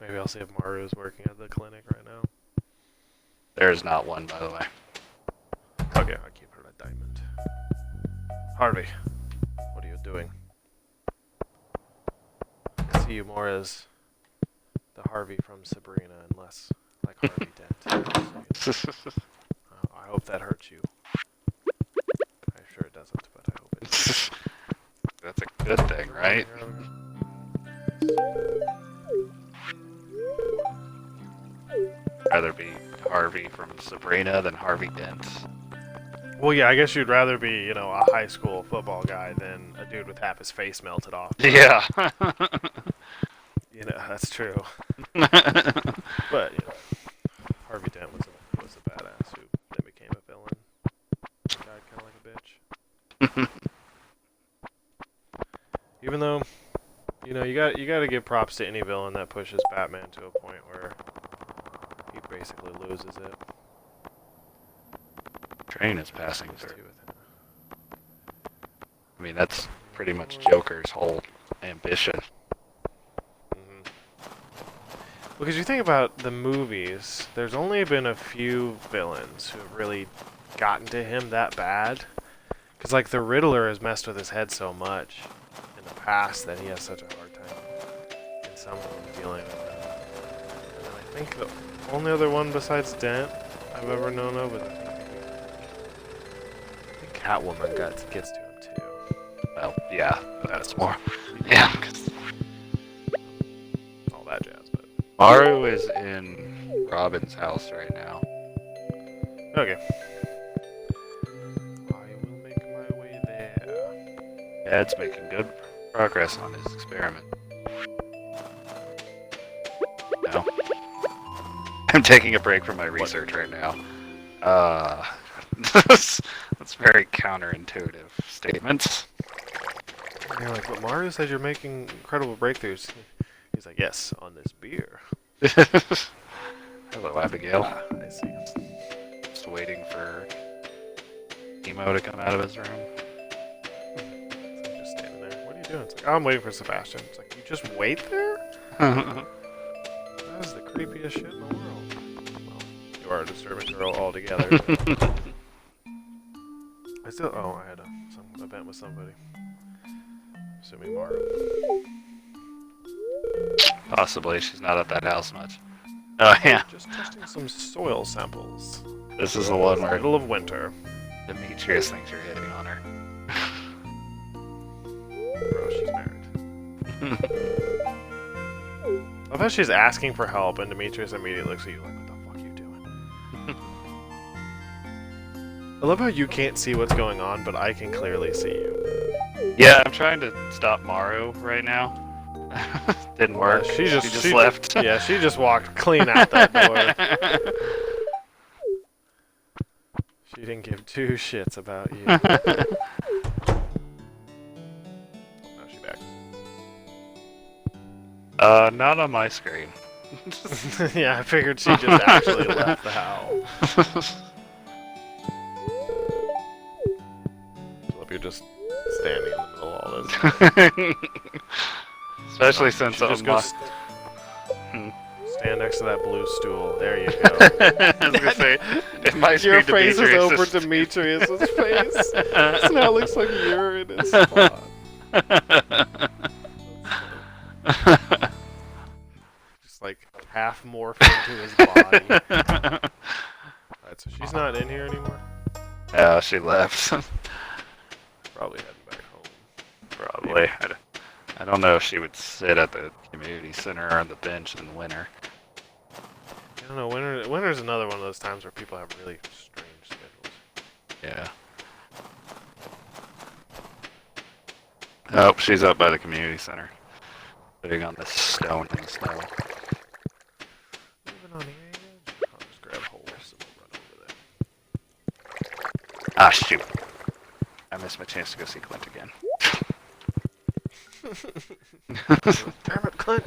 Maybe I'll see if Maru's working at the clinic right now.
There's not one, by the way.
Okay, I'll keep her a diamond. Harvey, what are you doing? I see you more as the Harvey from Sabrina and less like Harvey Dent. I hope that hurts you. I'm sure it doesn't, but I hope it does.
That's a good thing, right? Rather be Harvey from Sabrina than Harvey Dent.
Well, yeah, I guess you'd rather be, a high school football guy than a dude with half his face melted off.
Yeah.
That's true. But, Harvey Dent was a badass who then became a villain. Died kind of like a bitch. Even though, you got to give props to any villain that pushes Batman to a point where he basically loses it.
Train is passing
Just
through.
do with it.
I mean, that's pretty much Joker's whole ambition.
Because you think about the movies, there's only been a few villains who have really gotten to him that bad. Because, like, the Riddler has messed with his head so much in the past that he has such a hard time in some of them dealing with it. And then I think the only other one besides Dent I've ever known of is I think Catwoman gets to him too.
Well, yeah, that's more. Yeah, 'cause
All that jazz, but
Maru is in Robin's house right now.
okay. I will make my way there.
Dad's making good progress on his experiment. No. I'm taking a break from my research right now. That's very counterintuitive statements.
And you're like, but Mario says you're making incredible breakthroughs. He's like, yes, on this beer.
Hello, Abigail.
I see.
Just waiting for Emo to come out of his room.
So I'm just standing there. What are you doing? It's like, oh, I'm waiting for Sebastian. It's like, you just wait there? That is the creepiest shit in the world. Well, you are a disturbing girl altogether. I had some event with somebody. Assuming Maru.
Possibly, she's not at that house much. Oh yeah,
Just testing some soil samples.
this is the one where
Middle of winter.
Demetrius thinks you're hitting on her.
Bro, she's married. I love how she's asking for help, and Demetrius immediately looks at you like, what the fuck are you doing? I love how you can't see what's going on, but I can clearly see you.
Yeah, I'm trying to stop Maru right now. Didn't work.
She just
left.
Yeah, she just walked clean out that door. She didn't give two shits about you. Now she's back.
Not on my screen.
Yeah, I figured she just actually left the house. You're just standing in the middle of all this.
Especially
You
since
should just go stand next to that blue stool. There you go.
I was gonna say, it might
Your
be
face is
Demetrius'
over Demetrius' face. So now it looks like you're in his spot. Just like half morphed into his body. Alright, so she's not in here anymore?
Yeah, she left.
Probably heading back home.
Probably. I don't know if she would sit at the community center or on the bench in the winter.
I don't know, winter's another one of those times where people have really strange schedules.
Yeah. Oh, she's up by the community center. Putting on this stone in the snow.
Moving on the edge. I'll just grab a horse and we'll run over there.
Ah, shoot. I missed my chance to go see Clint again.
Damn it, Clint!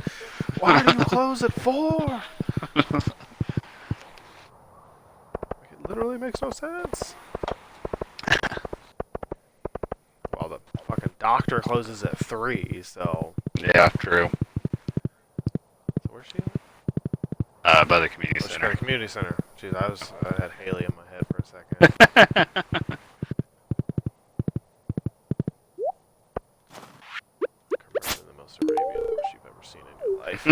Why do you close at 4? It literally makes no sense. Well, the fucking doctor closes at 3, so...
Yeah, true.
So where's she at?
By the community
Oh, she's
center.
at the community center. Jeez, I had Haley in my head for a second. Converted the most Arabian horse you've ever seen in your life.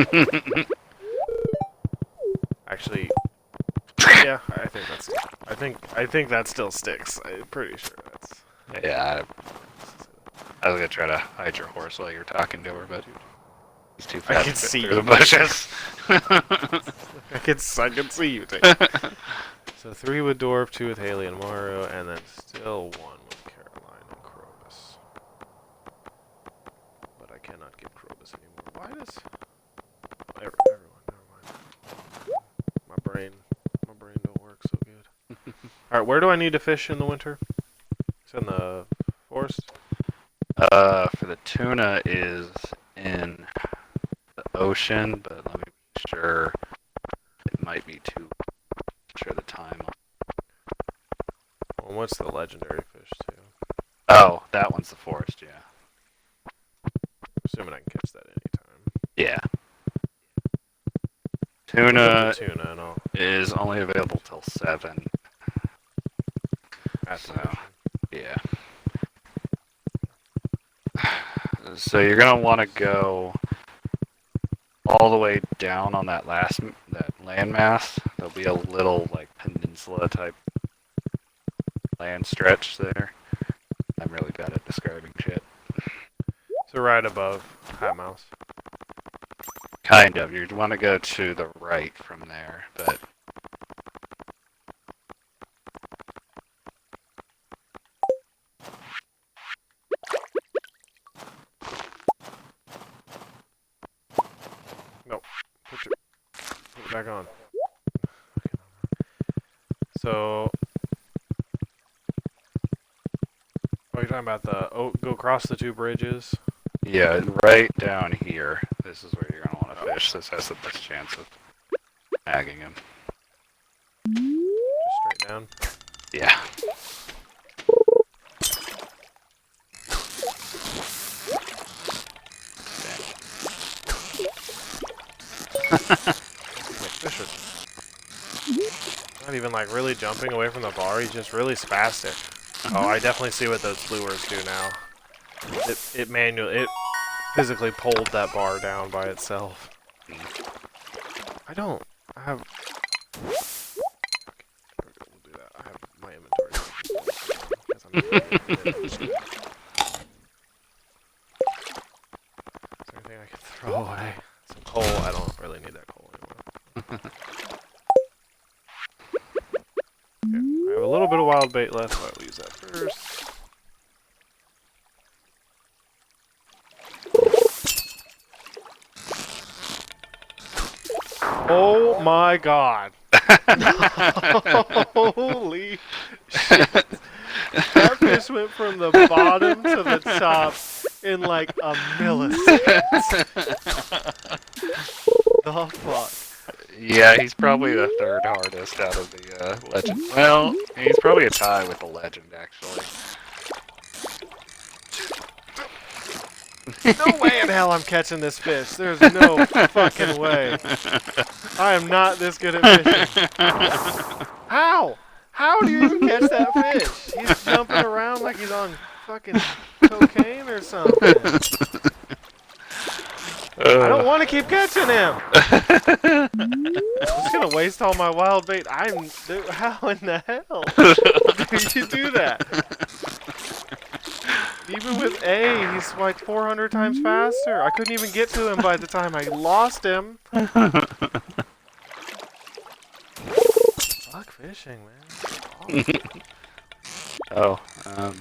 Actually, yeah, I think that still sticks. I'm pretty sure that's.
Yeah, I was gonna try to hide your horse while you're talking to her, but he's too fast
I can
to fit
see
through
you.
the bushes.
I can see you. So 3 with Dwarf, 2 with Haley and Mario, and then still 1 with Caroline and Krobus. But I cannot give Krobus anymore. Why does everyone? Never mind. My brain don't work so good. All right, where do I need to fish in the winter? It's in the forest.
For the tuna is in the ocean, but let me make sure. It might be too. Sure the time.
Well, what's the legendary fish too?
Oh, that one's the forest. Yeah.
Assuming I can catch that anytime.
Yeah.
Look
Tuna
up the tuna and all.
is only available till 7.
At the
So,
ocean.
yeah. So you're gonna want to go all the way down on that landmass. There'll be a little like peninsula type land stretch there. I'm really bad at describing shit.
So right above Hat Mouse.
Kind of. You'd want to go to the right from there, but
Put it back on. So, what are you talking about? Go across the 2 bridges.
yeah, right down here. This is where you're gonna want to fish. This has the best chance of snagging him.
Just straight down.
Yeah.
Fish not even like really jumping away from the bar. He's just really spastic. Oh, I definitely see what those lures do now. It physically pulled that bar down by itself. I have. Okay, we'll do that. I have my inventory. Is there anything I can throw away? Some coal. I don't really need that coal anymore. Okay, I have a little bit of wild bait left, so I'll use that first. Oh my god. Holy shit. That fish went from the bottom to the top in like a millisecond. The fuck?
Yeah, he's probably the 3rd hardest out of the legend. Well, he's probably a tie with the legend, actually.
No way in hell I'm catching this fish. There's no fucking way. I am not this good at fishing. How? How do you even catch that fish? He's jumping around like he's on fucking cocaine or something. I don't want to keep catching him. I'm just gonna waste all my wild bait. How in the hell do you do that? Even with A, he's like 400 times faster. I couldn't even get to him by the time I lost him. Fuck fishing, man.
Oh,
I'm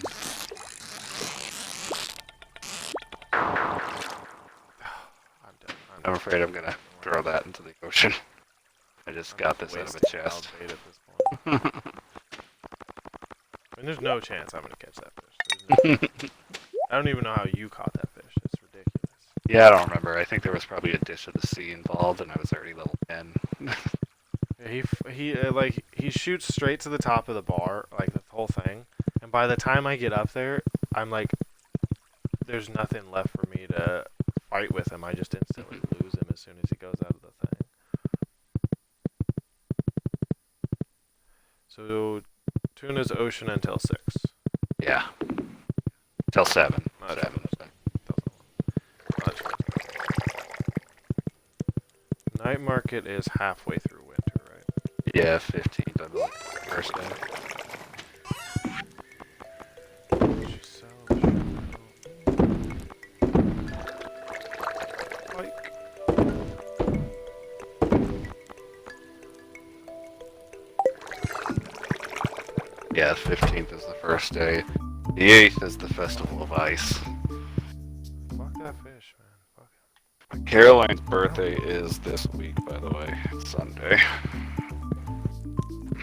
done.
never afraid I'm gonna throw that into the ocean. I just got this out of a chest.
Bait at this point. I mean, there's no chance I'm gonna catch that fish. I don't even know how you caught that fish. It's ridiculous.
Yeah, I don't remember. I think there was probably a dish of the sea involved, and I was already level 10.
He shoots straight to the top of the bar, like the whole thing. And by the time I get up there, I'm like, there's nothing left for me to fight with him. I just instantly lose him as soon as he goes out of the thing. So, tuna's ocean until 6.
Yeah. Till 7.
Not
7.
Night market is halfway through winter, right?
Yeah, 15th, I believe. First day. Yeah, 15th is the first day. The 8th is the Festival of Ice.
Fuck that fish, man. Fuck it.
Caroline's birthday is this week, by the way. It's Sunday.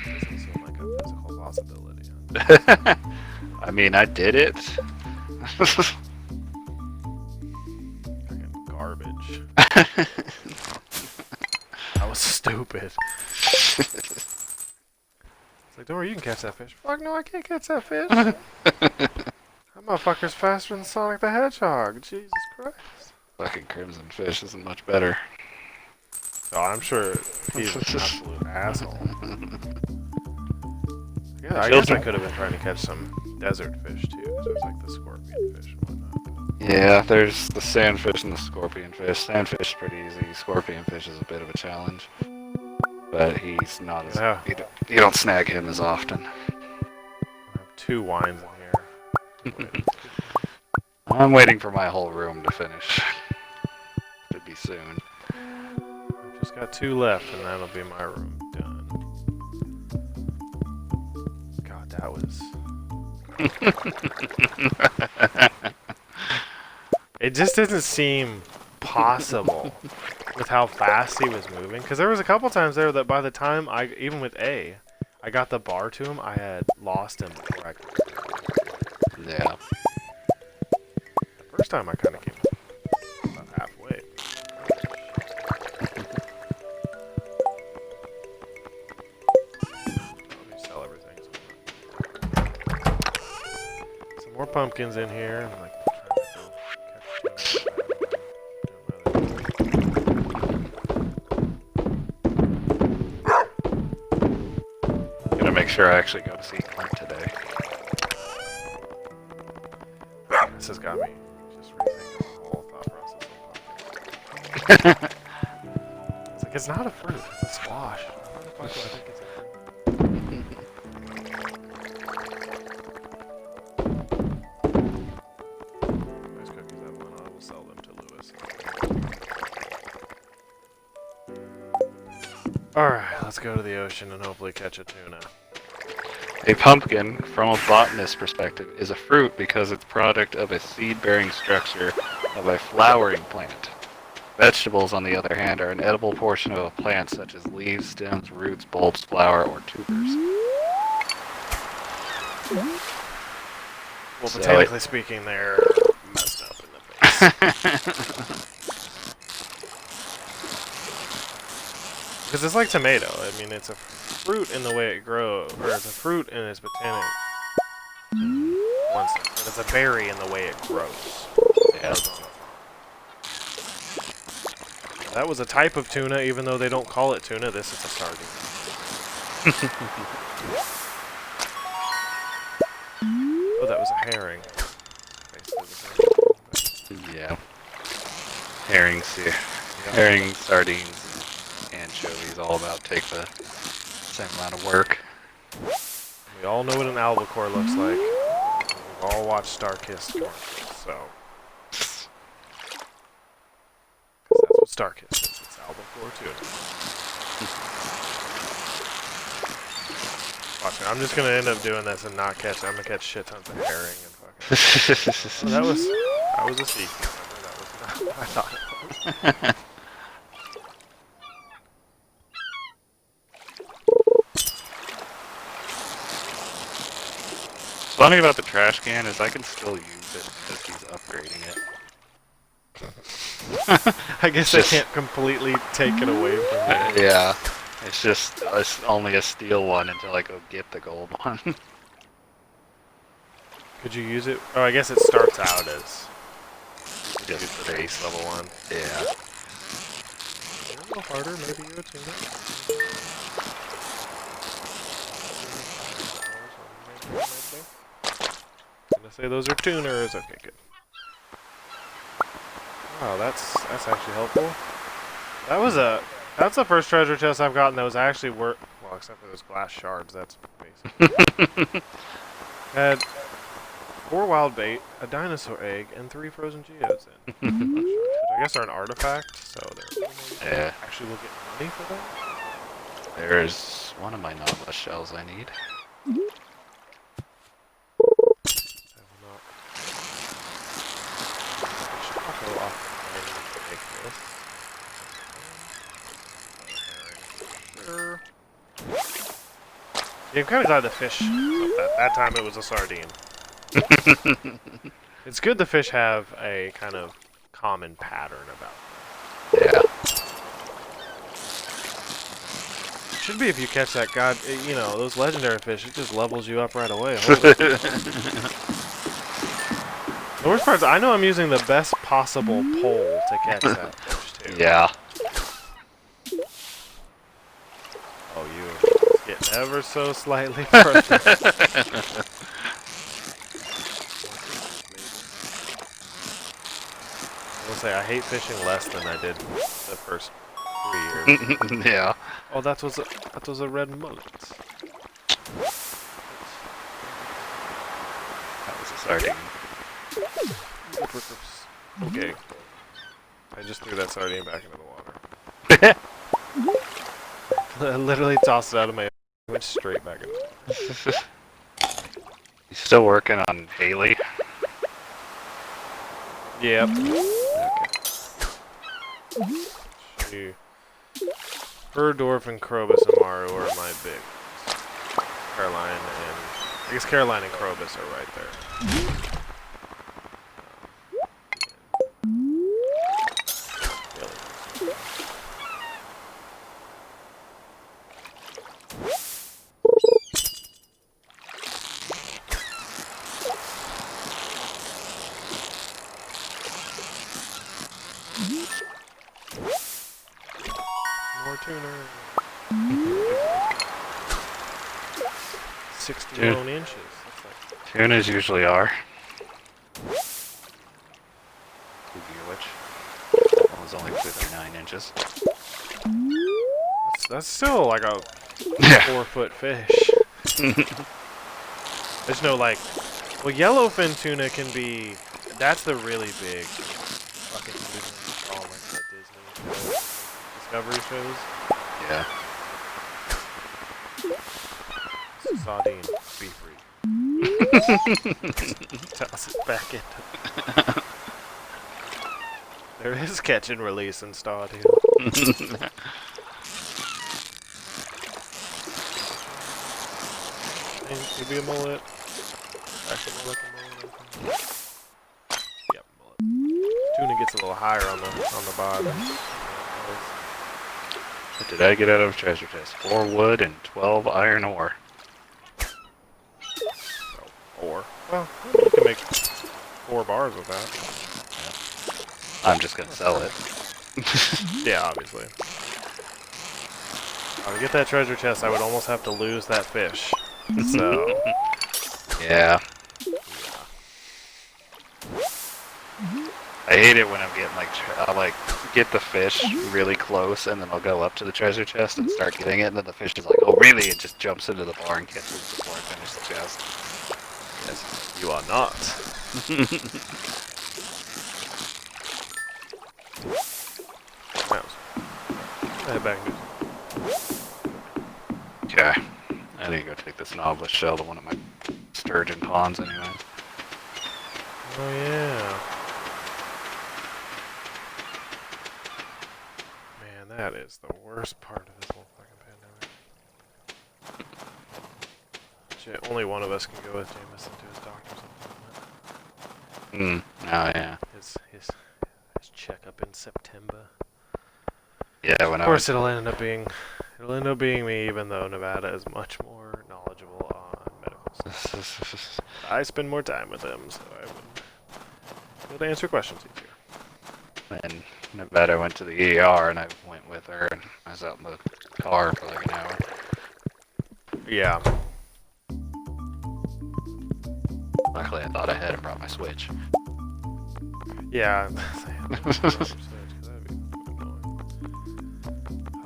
Doesn't seem like a physical possibility.
I mean, I did it.
Fucking garbage. That was stupid. It's like, don't worry, you can catch that fish. Fuck no, I can't catch that fish. That motherfucker's faster than Sonic the Hedgehog. Jesus Christ.
Fucking Crimson Fish isn't much better.
Oh, I'm sure he's an absolute asshole. Yeah, I guess I could have been trying to catch some desert fish too, because there's like the scorpion fish and whatnot.
Yeah, there's the sandfish and the scorpion fish. Sandfish is pretty easy. Scorpion fish is a bit of a challenge. But he's not as...
Yeah.
You don't snag him as often.
I have 2 wines in here.
I'm waiting for my whole room to finish. Should be soon.
I've just got 2 left, and that'll be my room done. God, that was... It just didn't seem possible with how fast he was moving. Because there was a couple times there that by the time even with I got the bar to him, I had lost him before I could.
Yeah.
The first time I kind of came about halfway. Let me sell everything. Some more pumpkins in here. I'm like,
Make sure I actually go to see Clint today.
This has got me just rethinking the whole thought process. It's like, it's not a fruit, it's a squash. How the fuck do I think it's a fruit? Those cookies I want, I will sell them to Lewis. Alright, let's go to the ocean and hopefully catch a tuna.
A pumpkin, from a botanist's perspective, is a fruit because it's product of a seed-bearing structure of a flowering plant. Vegetables, on the other hand, are an edible portion of a plant such as leaves, stems, roots, bulbs, flower, or tubers.
Well, botanically speaking, they're messed up in the face. Because it's like tomato. I mean, it's a fruit in the way it grows, or it's a fruit in its botanic. One second, but it's a berry in the way it grows.
Yeah.
That was a type of tuna, even though they don't call it tuna. This is a sardine. Oh, that was a herring.
Yeah. Herrings here. Herring, sardines, anchovies, all about take the same amount of work.
We all know what an albacore looks like. We've all watched Star-Kissed commercials, so. Because that's what Star-Kissed is. It's albacore too. Watch me. I'm just gonna end up doing this and not catch. I'm gonna catch shit tons of herring and fucking. Oh, that was a sea cucumber. That was not what I thought it was.
funny about the trash can is I can still use it because he's upgrading it.
I guess I can't completely take it away from you.
Yeah. It's just only a steel one until I go get the gold one.
Could you use it? Oh, I guess it starts out as
Just
the base level one.
Yeah.
You're a little harder, maybe you're a tuner. I'm gonna say those are tuners. Okay, good. Wow, that's actually helpful. That's the first treasure chest I've gotten that was actually worth. Well, except for those glass shards. That's basic. Had 4 wild bait, a dinosaur egg, and 3 frozen geodes in. Which I guess are an artifact, so
Yeah.
actually will get money for that.
There's one of my nautilus shells I need.
Yeah, I'm kind of glad the fish. That time it was a sardine. It's good the fish have a kind of common pattern about them.
Yeah.
It should be if you catch that those legendary fish, it just levels you up right away. The worst part is I know I'm using the best possible pole to catch that fish, too.
Yeah.
Oh, you get ever so slightly further. I will say, I hate fishing less than I did the first 3 years.
Yeah.
Oh, that was a red mullet.
That was a sardine.
Okay. I just threw that sardine back into the water. I literally tossed it out of my... went straight back in.
You still working on Haley?
Yep.
Okay.
She... Burdorf and Krobus and Maru are my big. Caroline and... I guess Caroline and Krobus are right there. More tuner. 61 inches.
Tunas usually are. Which that was only 59 inches.
That's still like a 4-foot fish. There's no like... Well, yellowfin tuna can be... That's the really big fucking Disney, all like the Disney Discovery shows.
Yeah.
Sardine, be free. Toss it back into... There is catch and release in Stardew. Maybe a mullet. Actually, mullet. Yep, mullet. Tuna gets a little higher on the bottom.
What did I get out of treasure chest? 4 wood and 12 iron ore.
Or well, you can make 4 bars with that.
I'm just gonna sell it.
Yeah, obviously. To get that treasure chest, I would almost have to lose that fish. So.
Yeah. I hate it when I'm getting I'll get the fish really close and then I'll go up to the treasure chest and start getting it and then the fish is like, oh really? It just jumps into the bar and catches it before I finish the chest.
Yes, you are not. Head back.
Okay. I need to go take this novelist shell to one of my sturgeon ponds anyway.
Oh yeah. Man, that is the worst part of this whole fucking pandemic. Shit, only one of us can go with Jameson to his
Oh yeah.
His checkup in September.
Yeah, when
Of
I went
course,
to
it'll end up being me, even though Nevada is much more knowledgeable on medical stuff. I spend more time with them, so I would be able to answer questions easier.
in Nevada, I went to the ER and I went with her and I was out in the car for like an hour.
Yeah.
Luckily, I thought ahead and brought my Switch.
Yeah.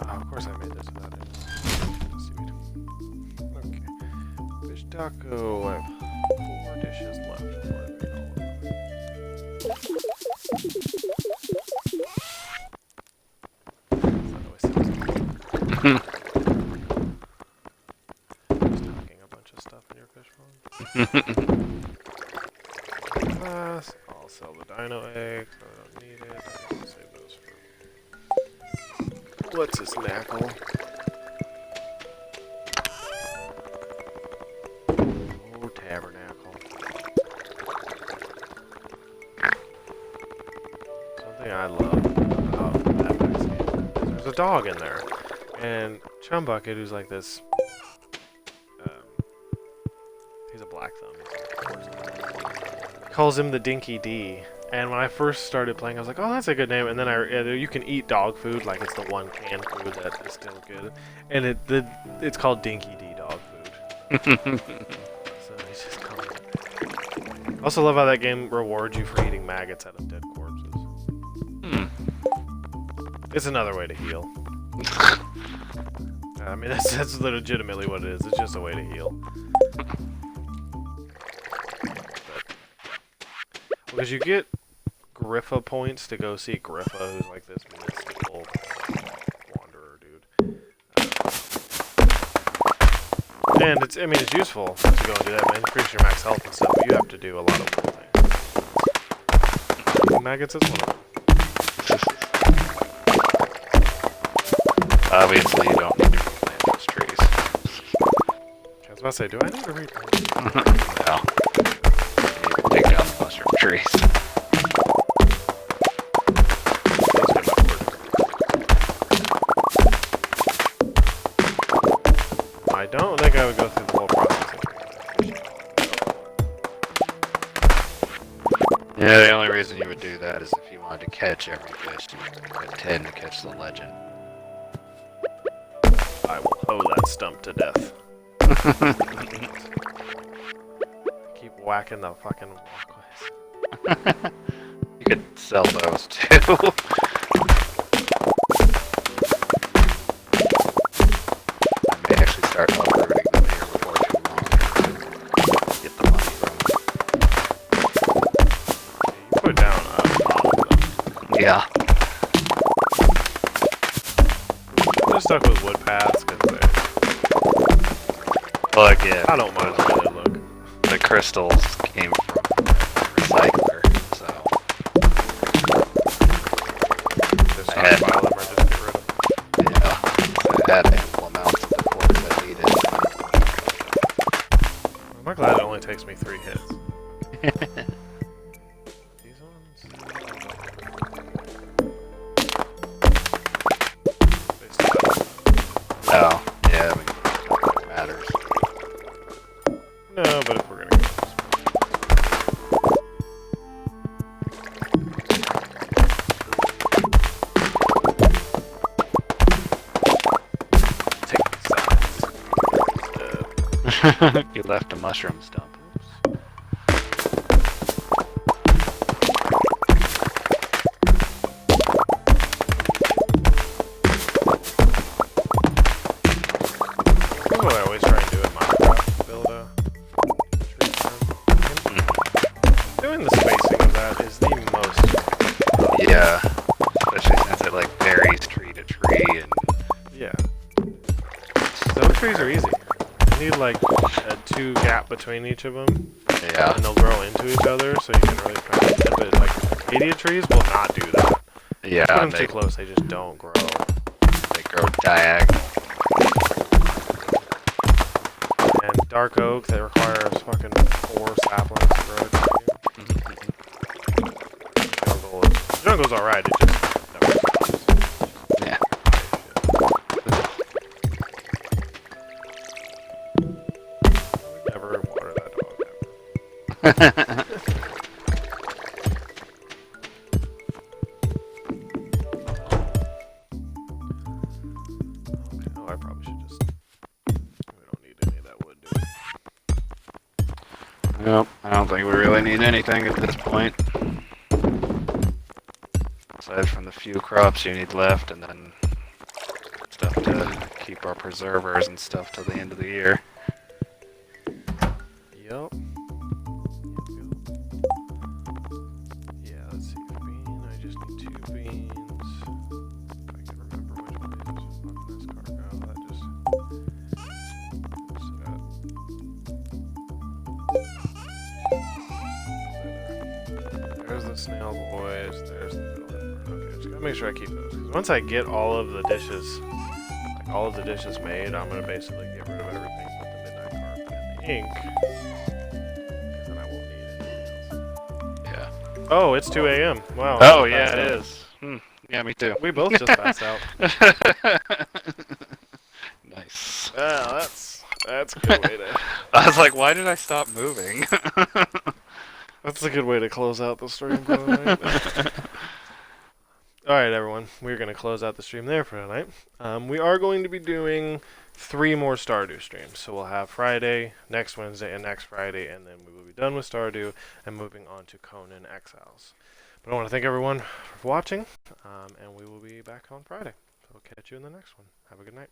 Of course I made this without it. Sweet. Okay. Fish taco. I have 4 dishes left before I make all of them. Just talking a bunch of stuff in your fish pond. I'll sell the dino eggs, so I don't need it. I can save those for... What's his knackle? Oh, tabernacle. Something I love about that Max game is there's a dog in there. And Chumbucket, who's like this... he's a black thumb. Calls him the Dinky D. And when I first started playing, I was like, oh, that's a good name. And then you can eat dog food, like it's the one canned food that is still good. And it's called Dinky D dog food. So he's just calling it. I also love how that game rewards you for eating maggots out of dead corpses. It's another way to heal. I mean, that's legitimately what it is. It's just a way to heal. Because you get Griffa points to go see Griffa, who's like this mystical wanderer dude. And it's useful to go and do that, man. Increase your max health and stuff, but you have to do a lot of cool things. Maggots is one of them.
Obviously, you don't need to replant those trees.
I was about to say, do I need to replant?
No. You need to take down the mushroom trees.
I don't think I would go through the whole process.
Yeah, the only reason you would do that is if you wanted to catch every fish, you would tend to catch the legend.
I will hoe that stump to death. Keep whacking the fucking walkways.
You could sell those too. I may actually start uprooting them here before too long. Get the money from them.
You put down a lot of them.
Yeah.
I'm just stuck with wood paths because
Well, again,
I don't mind the way they look.
the crystals came from a recycler, so
Just
I had-
stockpile them or just get rid of them.
yeah, I had ample amounts of the quartz I needed.
I'm glad it only takes me 3 hits. These ones? They still have-
Oh, yeah, I mean, it matters.
No, but if we're gonna go this way. Take sides.
You left a mushroom stump.
What do I always try and do in Minecraft? Build a tree farm. Doing the spacing of that is the most...
Yeah, especially since it like varies tree to tree and
Yeah. Stone trees are easy. You need like a 2 gap between each of them,
yeah.
and they'll grow into each other, so you can really kind of tip it. Like, idiot trees will not do that.
Yeah,
Put them
they
too close, they just don't grow.
grow diagonal.
And dark oak, they require fucking 4 saplings to grow a tree. jungle's alright, it just never stops.
Yeah.
Never water that dog, ever. Okay, oh, I probably should just... We don't need any of that wood, do we?
Nope, I don't think we really need anything at this point. Aside from the few crops you need left, and then stuff to keep our preservers and stuff till the end of the year.
Yup. Yeah, let's see. Bean, I just need 2 beans. If I can remember which one it is on this cargo. That just... There's the snail boys, there's the building. Okay, just gotta make sure I keep those. Because once I get all of the dishes, like all of the dishes made, I'm gonna basically get rid of everything but the midnight carp and the ink. Because then I won't need anything else.
Yeah.
Oh, it's 2 a.m. Wow.
Oh, yeah, it is. Yeah, me too.
We both just passed out.
Nice.
Well, that's a good way to...
I was like, why did I stop moving?
That's a good way to close out the stream for the night. Alright, everyone. We're going to close out the stream there for tonight. We are going to be doing 3 more Stardew streams. So we'll have Friday, next Wednesday, and next Friday, and then we will be done with Stardew and moving on to Conan Exiles. But I want to thank everyone for watching, and we will be back on Friday. So we'll catch you in the next one. Have a good night.